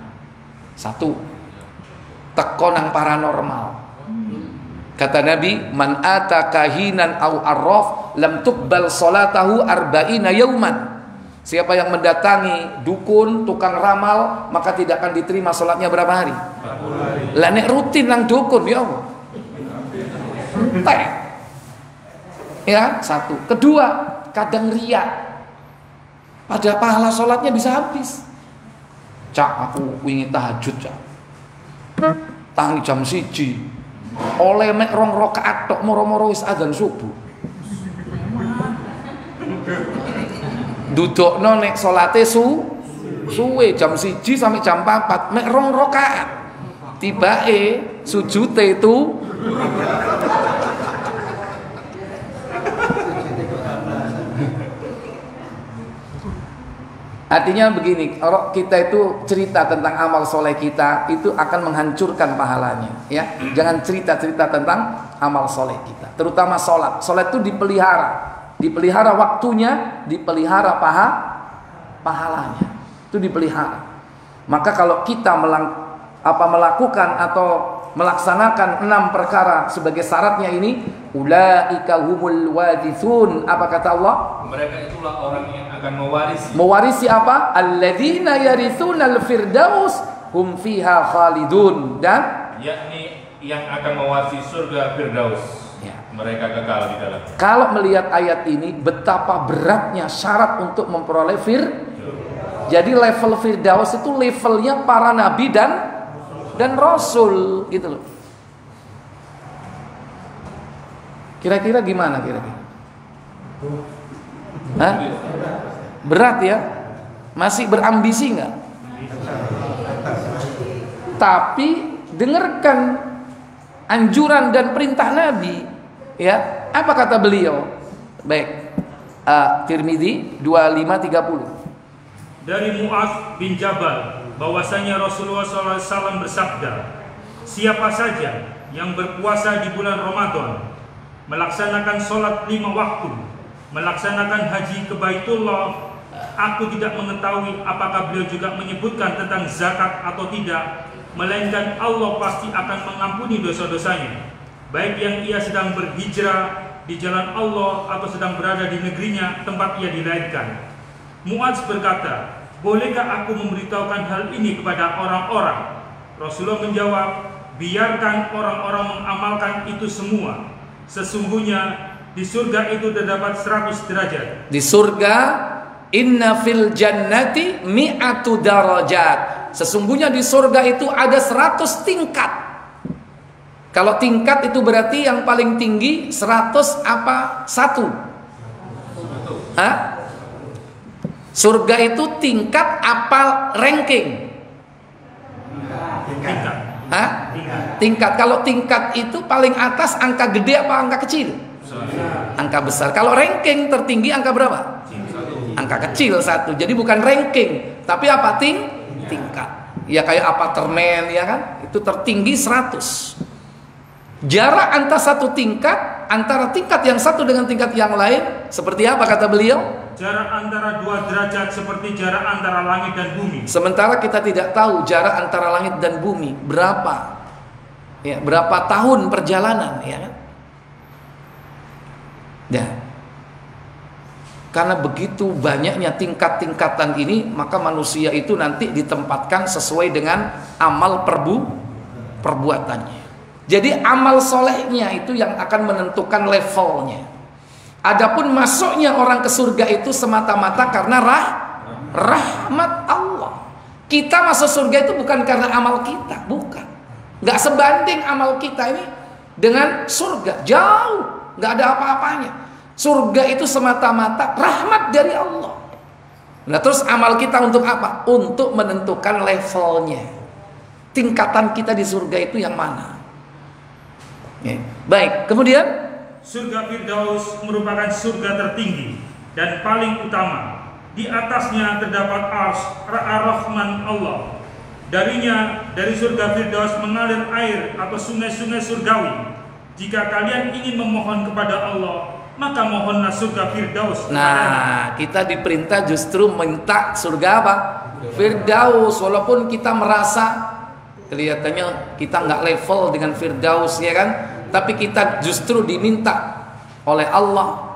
1, teko nang paranormal. Kata Nabi, man ata kahinan au arraf lam tuqbal sholatahu arba'ina yauman. Siapa yang mendatangi dukun, tukang ramal, maka tidak akan diterima sholatnya berapa hari? 40 hari. Lah nek rutin nang dukun ya Allah. Entek. Ya, 1. Kedua, kadang riya. Pada pahala sholatnya bisa habis. Cak, aku ingin tahajud, cak. Tangi jam 1. Oleh mek 2 rakaat tok moro-moro wis adzan subuh. Dudukno nek salate suwe jam 1 sampai jam 4, mek 2 rakaat. Tibake sujute itu artinya begini, kalau kita itu cerita tentang amal soleh kita, itu akan menghancurkan pahalanya. Ya, jangan cerita-cerita tentang amal soleh kita, terutama sholat. Sholat itu dipelihara waktunya, dipelihara pahalanya, itu dipelihara. Maka kalau kita melakukan atau melaksanakan 6 perkara sebagai syaratnya ini, ulaika humul warithun. Apa kata Allah? Mereka itulah orang yang akan mewarisi apa? Alladzina yarithunal firdaus hum fiha khalidun. Dan yakni yang akan mewarisi surga firdaus. Ya. Mereka kekal di dalam. Kalau melihat ayat ini, betapa beratnya syarat untuk memperoleh Jadi level firdaus itu levelnya para nabi dan rasul, gitu loh. Kira-kira gimana kira-kira? Hah? Berat ya? Masih berambisi nggak? Tapi dengarkan anjuran dan perintah Nabi, ya. Apa kata beliau? Baik, Tirmidzi 2530. Dari Mu'adz bin Jabal bahwasanya Rasulullah SAW bersabda, siapa saja yang berpuasa di bulan Ramadan, melaksanakan sholat 5 waktu, melaksanakan haji ke Baitullah, aku tidak mengetahui apakah beliau juga menyebutkan tentang zakat atau tidak, melainkan Allah pasti akan mengampuni dosa-dosanya, baik yang ia sedang berhijrah di jalan Allah atau sedang berada di negerinya tempat ia dilahirkan. Mu'adz berkata, bolehkah aku memberitahukan hal ini kepada orang-orang? Rasulullah menjawab, biarkan orang-orang mengamalkan itu semua. Sesungguhnya di surga itu terdapat 100 derajat. Di surga, inna fil jannati mi'atu darajat. Sesungguhnya di surga itu ada 100 tingkat. Kalau tingkat itu berarti yang paling tinggi 100 apa? 1. Hah? Surga itu tingkat apa ranking? Tingkat. Hah? Tingkat. Kalau tingkat itu paling atas angka gede apa angka kecil? Angka besar. Kalau ranking tertinggi angka berapa? Angka kecil 1. Jadi bukan ranking, tapi apa? Tingkat. Ya kayak apartemen ya kan? Itu tertinggi 100. Jarak antara satu tingkat, antara tingkat yang satu dengan tingkat yang lain seperti apa kata beliau? Jarak antara 2 derajat seperti jarak antara langit dan bumi. Sementara kita tidak tahu jarak antara langit dan bumi berapa. Ya, berapa tahun perjalanan ya kan? Ya. Karena begitu banyaknya tingkat-tingkatan ini, maka manusia itu nanti ditempatkan sesuai dengan amal perbuatannya. Jadi amal solehnya itu yang akan menentukan levelnya. Adapun masuknya orang ke surga itu semata-mata karena rahmat Allah. Kita masuk surga itu bukan karena amal kita, bukan. Nggak sebanding amal kita ini dengan surga, jauh, nggak ada apa-apanya. Surga itu semata-mata rahmat dari Allah. Nah terus amal kita untuk apa? Untuk menentukan levelnya. Tingkatan kita di surga itu yang mana? Ya. Baik, kemudian surga Firdaus merupakan surga tertinggi dan paling utama. Di atasnya terdapat Arsy Ar-Rahman Allah. Darinya, dari surga Firdaus mengalir air atau sungai-sungai surgawi. Jika kalian ingin memohon kepada Allah, maka mohonlah surga Firdaus. Nah, kita diperintah justru minta surga apa? Firdaus. Walaupun kita merasa kelihatannya kita nggak level dengan Firdaus ya kan, tapi kita justru diminta oleh Allah,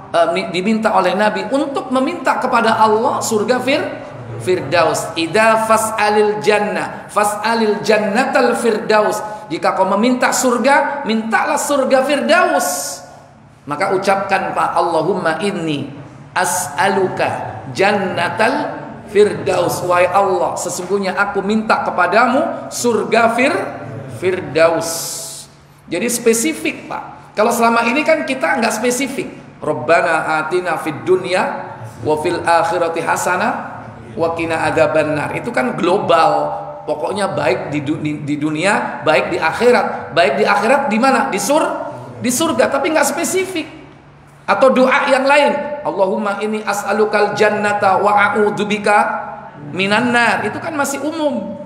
diminta oleh Nabi untuk meminta kepada Allah surga Firdaus. Idza fas'alil jannatal firdaus. Jika kau meminta surga, mintalah surga Firdaus. Maka ucapkan Pak, Allahumma inni as'aluka jannatal Firdaus. Wahai Allah, sesungguhnya aku minta kepadamu surga Firdaus. Jadi spesifik Pak. Kalau selama ini kan kita nggak spesifik. Rabbana atina fid dunya wa fil akhirati hasanah wa qina adzabannar. Itu kan global. Pokoknya baik di dunia, baik di akhirat. Baik di akhirat di mana? Di surga, tapi nggak spesifik. Atau doa yang lain, Allahumma inni as'alukal jannata wa a'udzubika minan nar. Itu kan masih umum.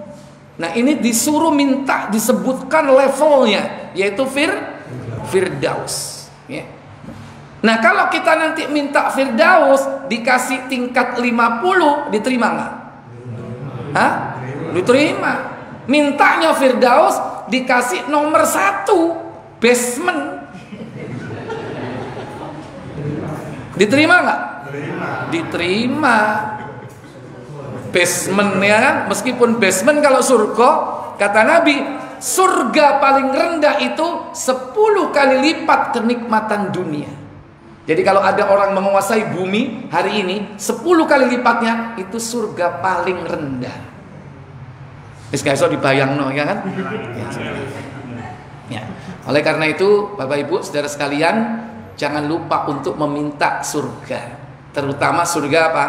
Nah, ini disuruh minta disebutkan levelnya, yaitu Firdaus. Ya. Nah, kalau kita nanti minta Firdaus dikasih tingkat 50, diterima nggak? Hah? Diterima. Mintanya Firdaus dikasih nomor 1, basement. Diterima nggak? Diterima. Basement ya kan? Meskipun basement kalau surga, kata Nabi, surga paling rendah itu 10 kali lipat kenikmatan dunia. Jadi kalau ada orang menguasai bumi hari ini, 10 kali lipatnya itu surga paling rendah. Iso dibayangno ya kan? Ya. Oleh karena itu, Bapak Ibu, saudara sekalian, jangan lupa untuk meminta surga, terutama surga apa?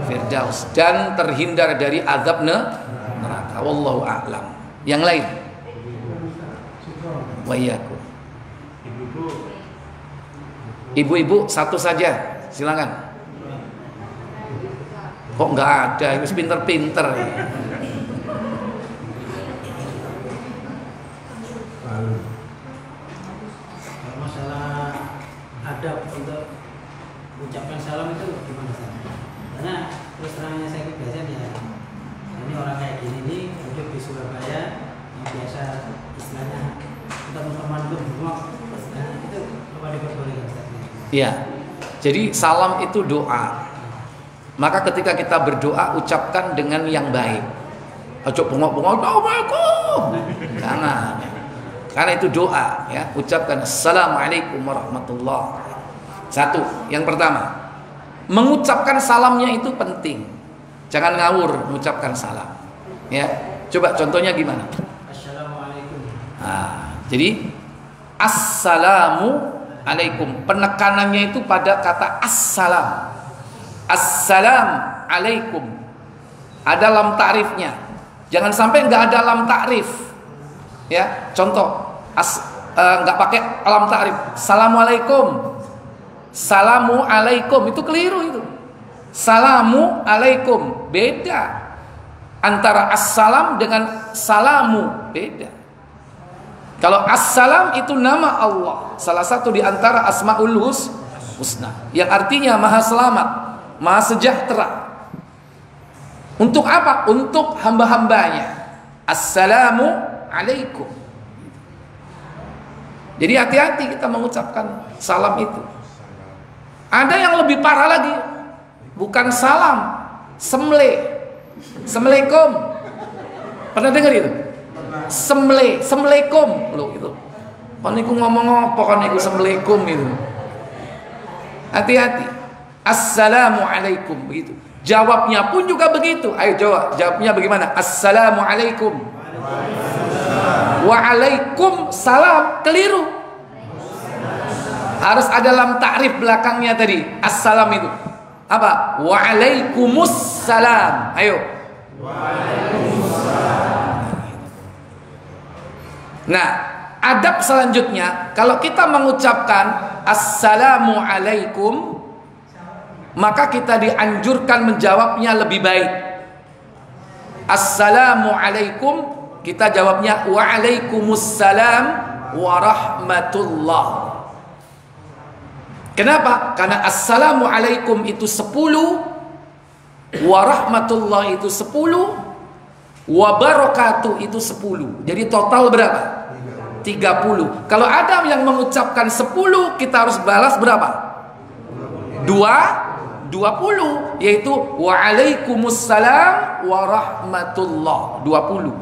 Firdaus, dan terhindar dari azab neraka. Wallahu a'lam. Yang lain? Wa iyyakum. Ibu-ibu satu saja, silakan. Kok nggak ada? Ini pinter-pinter. Adab untuk ucapkan salam itu gimana sih? Karena terus terangnya saya kebiasaan ya, ini orang kayak gini nih hidup di Surabaya yang biasa istilahnya kita teman-teman berdoa, nah itu apa diperbolehkan? Iya. Jadi salam itu doa. Maka ketika kita berdoa ucapkan dengan yang baik. Ojo bengok-bengok, Assalamualaikum. Jangan. Karena itu doa ya, ucapkan Assalamualaikum warahmatullahi. Satu, yang pertama, mengucapkan salamnya itu penting. Jangan ngawur mengucapkan salam. Ya, coba contohnya gimana? Assalamualaikum. Nah, jadi assalamu alaikum, penekanannya itu pada kata assalam. Assalam alaikum. Ada lam ta'rifnya. Jangan sampai nggak ada lam ta'rif. Ya, contoh nggak pakai lam ta'rif. Assalamualaikum. Salamu alaikum, itu keliru itu. Salamu alaikum beda. Antara assalam dengan salamu beda. Kalau assalam itu nama Allah, salah satu di antara asmaul husna, yang artinya maha selamat, maha sejahtera. Untuk apa? Untuk hamba-hambanya. Assalamu alaikum. Jadi hati-hati kita mengucapkan salam itu. Ada yang lebih parah lagi, bukan salam, Assalamualaikum. Pernah dengar itu? Assalamualaikum loh itu. Kon niku ngomong apa kon niku Assalamualaikum itu. Hati-hati. Assalamualaikum begitu. Jawabnya pun juga begitu. Ayo jawabnya bagaimana? Assalamualaikum. Waalaikumsalam, keliru. Harus ada lam ta'rif belakangnya tadi. Assalam itu apa? Waalaikumsalam. Ayo. Nah, adab selanjutnya, kalau kita mengucapkan assalamu alaikum, maka kita dianjurkan menjawabnya lebih baik. Assalamu alaikum, kita jawabnya waalaikumsalam warahmatullah. Kenapa? Karena assalamu alaikum itu 10, warahmatullah itu 10, wabarakatuh itu 10. Jadi total berapa? 30. Kalau ada yang mengucapkan 10, kita harus balas berapa? 20, yaitu waalaikumsalam warahmatullah, 20.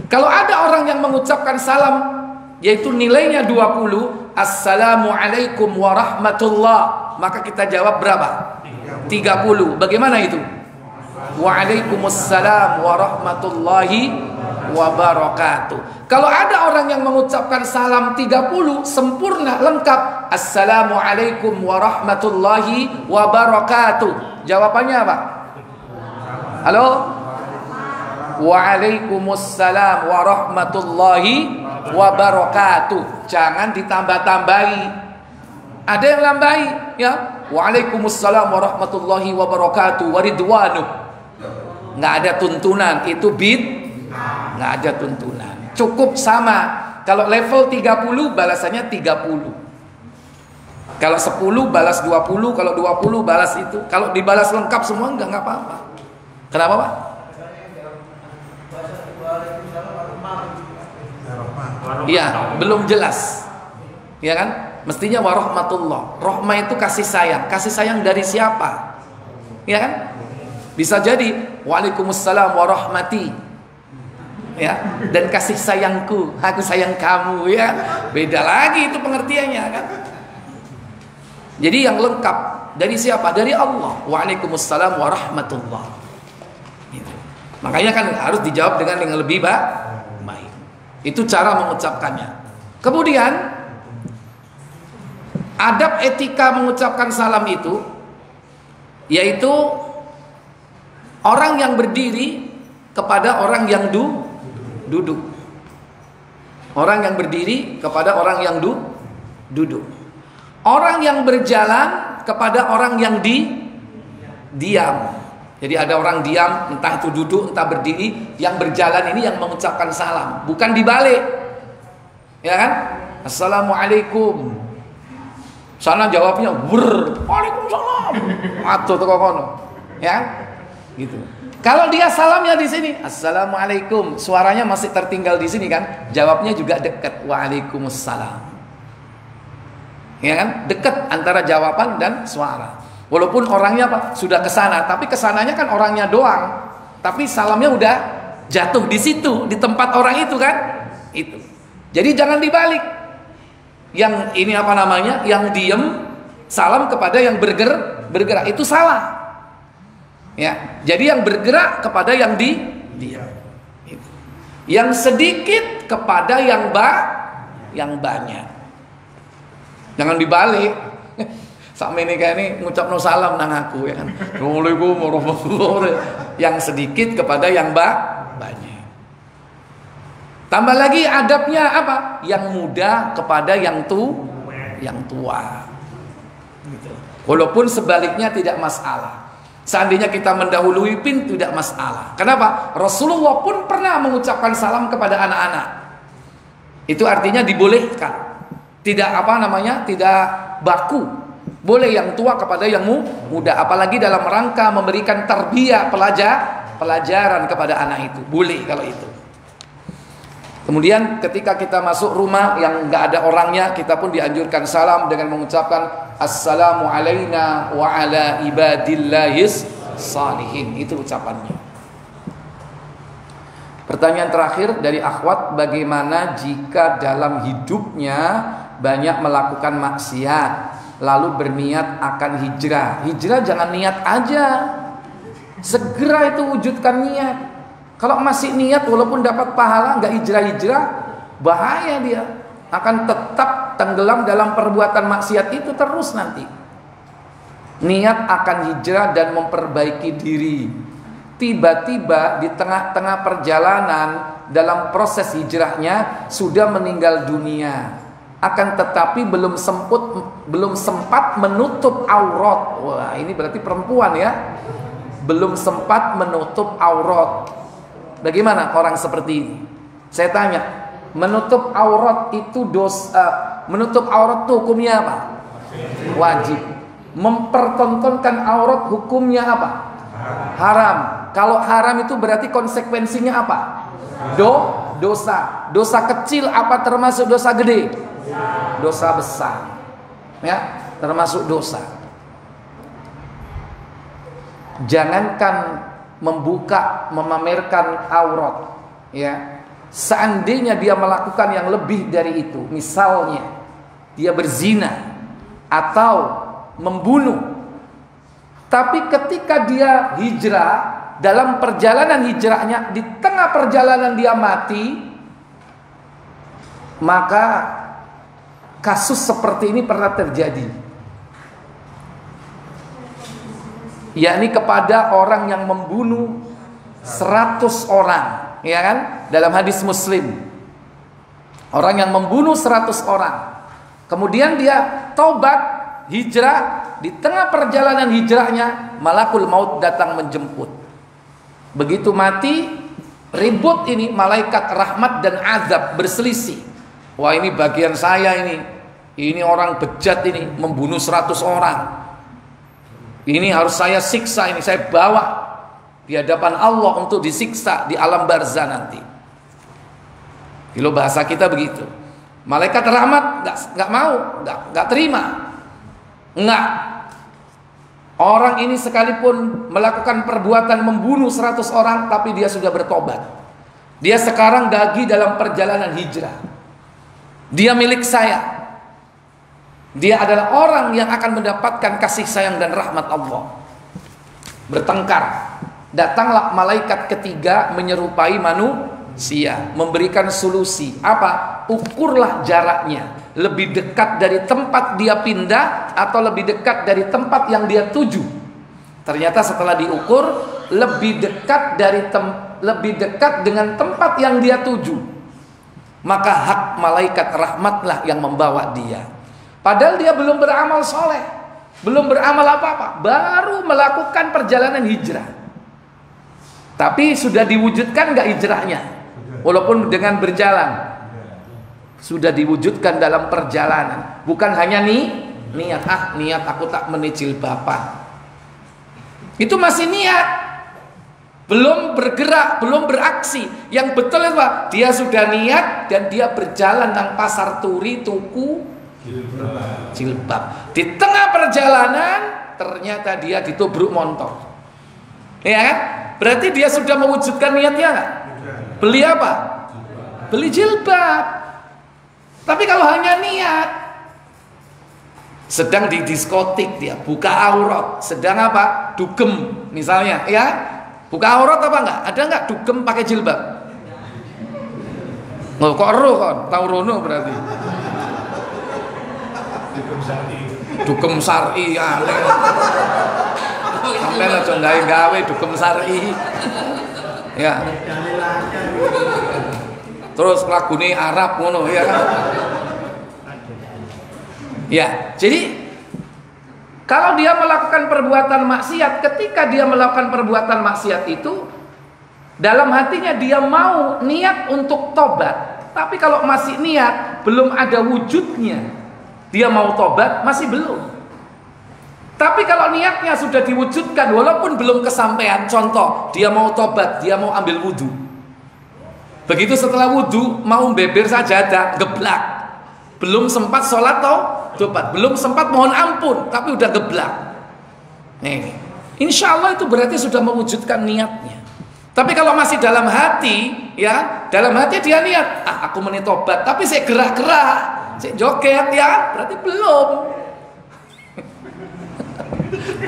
Kalau ada orang yang mengucapkan salam yaitu nilainya 20, assalamualaikum warahmatullah, maka kita jawab berapa? 30. Bagaimana itu? Waalaikumsalam warahmatullahi wabarakatuh. Kalau ada orang yang mengucapkan salam 30 sempurna lengkap, assalamualaikum warahmatullahi wabarakatuh, jawabannya apa? Halo? Waalaikumsalam warahmatullahi wabarakatuh. Jangan ditambah-tambahi. Ada yang nambahi, ya. Waalaikumsalam warahmatullahi wabarakatuh waridwanuh. Nggak ada tuntunan, itu nggak ada tuntunan. Cukup sama. Kalau level 30 balasannya 30. Kalau 10 balas 20, kalau 20 balas itu. Kalau dibalas lengkap semua nggak apa-apa. Kenapa, Pak? Iya, belum jelas. Ya kan? Mestinya warahmatullah. Rahmah itu kasih sayang. Kasih sayang dari siapa? Ya kan? Bisa jadi waalaikumsalam warahmati. Ya, dan kasih sayangku, aku sayang kamu, ya. Beda lagi itu pengertiannya, kan? Jadi yang lengkap dari siapa? Dari Allah. Waalaikumsalam warahmatullah. Gitu. Makanya kan harus dijawab dengan yang lebih baik. Itu cara mengucapkannya. Kemudian adab etika mengucapkan salam itu yaitu orang yang berdiri kepada orang yang duduk. Orang yang berdiri kepada orang yang duduk. Orang yang berjalan kepada orang yang diam. Jadi ada orang diam, entah itu duduk, entah berdiri. Yang berjalan ini yang mengucapkan salam, bukan dibalik. Ya kan? Assalamualaikum. Sana jawabnya waalaikumsalam. Atau teko kono. Ya? Gitu. Kalau dia salamnya di sini, assalamualaikum, suaranya masih tertinggal di sini kan? Jawabnya juga dekat, waalaikumsalam. Ya kan? Dekat antara jawaban dan suara. Walaupun orangnya apa? Sudah kesana, tapi kesananya kan orangnya doang. Tapi salamnya udah jatuh di situ, di tempat orang itu kan? Itu. Jadi jangan dibalik. Yang ini apa namanya? Yang diem Salam kepada yang bergerak itu salah. Ya, jadi yang bergerak kepada yang diam. Yang sedikit kepada yang banyak. Jangan dibalik. Sama ini kayak ini ngucapno salam nang aku ya kan. Assalamualaikum warahmatullahi wabarakatuh. Yang sedikit kepada yang banyak. Tambah lagi adabnya apa? Yang muda kepada yang tua. Gitu. Walaupun sebaliknya tidak masalah. Seandainya kita mendahului pin tidak masalah. Kenapa? Rasulullah pun pernah mengucapkan salam kepada anak-anak. Itu artinya dibolehkan. Tidak tidak baku. Boleh yang tua kepada yang muda. Apalagi dalam rangka memberikan tarbiyah pelajaran kepada anak itu. Boleh kalau itu. Kemudian ketika kita masuk rumah yang nggak ada orangnya, kita pun dianjurkan salam dengan mengucapkan Assalamu alayna wa ala ibadillahis salihin. Itu ucapannya. Pertanyaan terakhir dari akhwat, bagaimana jika dalam hidupnya banyak melakukan maksiat lalu berniat akan hijrah? Hijrah jangan niat aja, segera itu wujudkan niat. Kalau masih niat walaupun dapat pahala nggak hijrah-hijrah, bahaya dia. Akan tetap tenggelam dalam perbuatan maksiat itu terus nanti. Niat akan hijrah dan memperbaiki diri. Tiba-tiba di tengah-tengah perjalanan dalam proses hijrahnya sudah meninggal dunia. Akan tetapi belum sempat menutup aurat. Wah, ini berarti perempuan ya. Belum sempat menutup aurat. Bagaimana orang seperti ini? Saya tanya, menutup aurat itu dosa, menutup aurat itu hukumnya apa? Wajib. Mempertontonkan aurat hukumnya apa? Haram. Kalau haram itu berarti konsekuensinya apa? Dosa. Dosa kecil apa termasuk dosa gede? Dosa besar. Ya, termasuk dosa. Jangankan memamerkan aurat, ya. Seandainya dia melakukan yang lebih dari itu, misalnya dia berzina atau membunuh, tapi ketika dia hijrah, dalam perjalanan hijrahnya, di tengah perjalanan dia mati, maka kasus seperti ini pernah terjadi. Yakni kepada orang yang membunuh 100 orang, ya kan? Dalam hadis Muslim, orang yang membunuh 100 orang, kemudian dia taubat, hijrah, di tengah perjalanan hijrahnya malakul maut datang menjemput. Begitu mati, ribut ini malaikat rahmat dan azab berselisih. Wah, ini bagian saya ini orang bejat ini membunuh 100 orang. Ini harus saya siksa, ini saya bawa di hadapan Allah untuk disiksa di alam barzah nanti. Kalau bahasa kita begitu. Malaikat rahmat nggak mau, nggak terima, nggak. Orang ini sekalipun melakukan perbuatan membunuh 100 orang, tapi dia sudah bertobat. Dia sekarang lagi dalam perjalanan hijrah. Dia milik saya. Dia adalah orang yang akan mendapatkan kasih sayang dan rahmat Allah. Bertengkar. Datanglah malaikat ketiga menyerupai manusia, memberikan solusi. Apa? Ukurlah jaraknya. Lebih dekat dari tempat dia pindah atau lebih dekat dari tempat yang dia tuju. Ternyata setelah diukur, lebih dekat dengan tempat yang dia tuju. Maka hak malaikat rahmatlah yang membawa dia. Padahal dia belum beramal soleh, belum beramal apa-apa, baru melakukan perjalanan hijrah. Tapi sudah diwujudkan gak hijrahnya? Walaupun dengan berjalan, sudah diwujudkan dalam perjalanan. Bukan hanya niat aku tak menicil bapak. Itu masih niat, belum bergerak, belum beraksi. Yang betul apa? Dia sudah niat dan dia berjalan nang pasar turi tuku jilbab. Di tengah perjalanan ternyata dia ditubruk motor. Ya kan? Berarti dia sudah mewujudkan niatnya enggak? Beli apa? Beli jilbab. Tapi kalau hanya niat, Sedang di diskotik dia, buka aurat. Sedang apa? Dugem misalnya, ya. Buka aurat apa enggak? Ada enggak dugem pakai jilbab? Oh, kok ero kon? Tahu rono berarti. Dugem syar'i aneh. Sampai aja gawe dugem syar'i. Ya. Terus lagune Arab ngono ya kan. Ya, jadi kalau dia melakukan perbuatan maksiat, ketika dia melakukan perbuatan maksiat itu dalam hatinya dia mau niat untuk tobat. Tapi kalau masih niat belum ada wujudnya, dia mau tobat masih belum. Tapi kalau niatnya sudah diwujudkan walaupun belum kesampaian, contoh dia mau tobat, dia mau ambil wudhu. Begitu setelah wudhu mau beber sajadah, geblak. Belum sempat sholat tobat, belum sempat mohon ampun, tapi udah geblak. Nih, insya Allah itu berarti sudah mewujudkan niatnya. Tapi kalau masih dalam hati, ya dalam hati dia niat, aku mau tobat, tapi saya gerak-gerak, saya joget, ya berarti belum.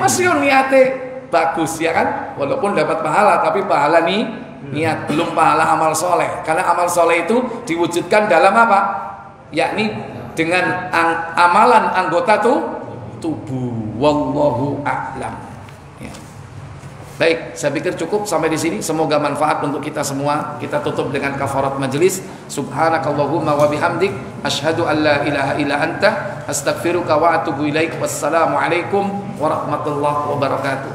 Masih niatnya bagus ya kan, walaupun dapat pahala, tapi pahala nih niat, belum pahala amal soleh. Karena amal soleh itu diwujudkan dalam apa? Yakni dengan amalan anggota tubuh. Wallahu a'lam. Ya. Baik, saya pikir cukup sampai di sini. Semoga manfaat untuk kita semua. Kita tutup dengan kafarat majelis. Subhanakallahumma wa bihamdik, asyhadu an la ilaha illa anta, astaghfiruka wa atubu ilaik. Wassalamualaikum warahmatullahi wabarakatuh.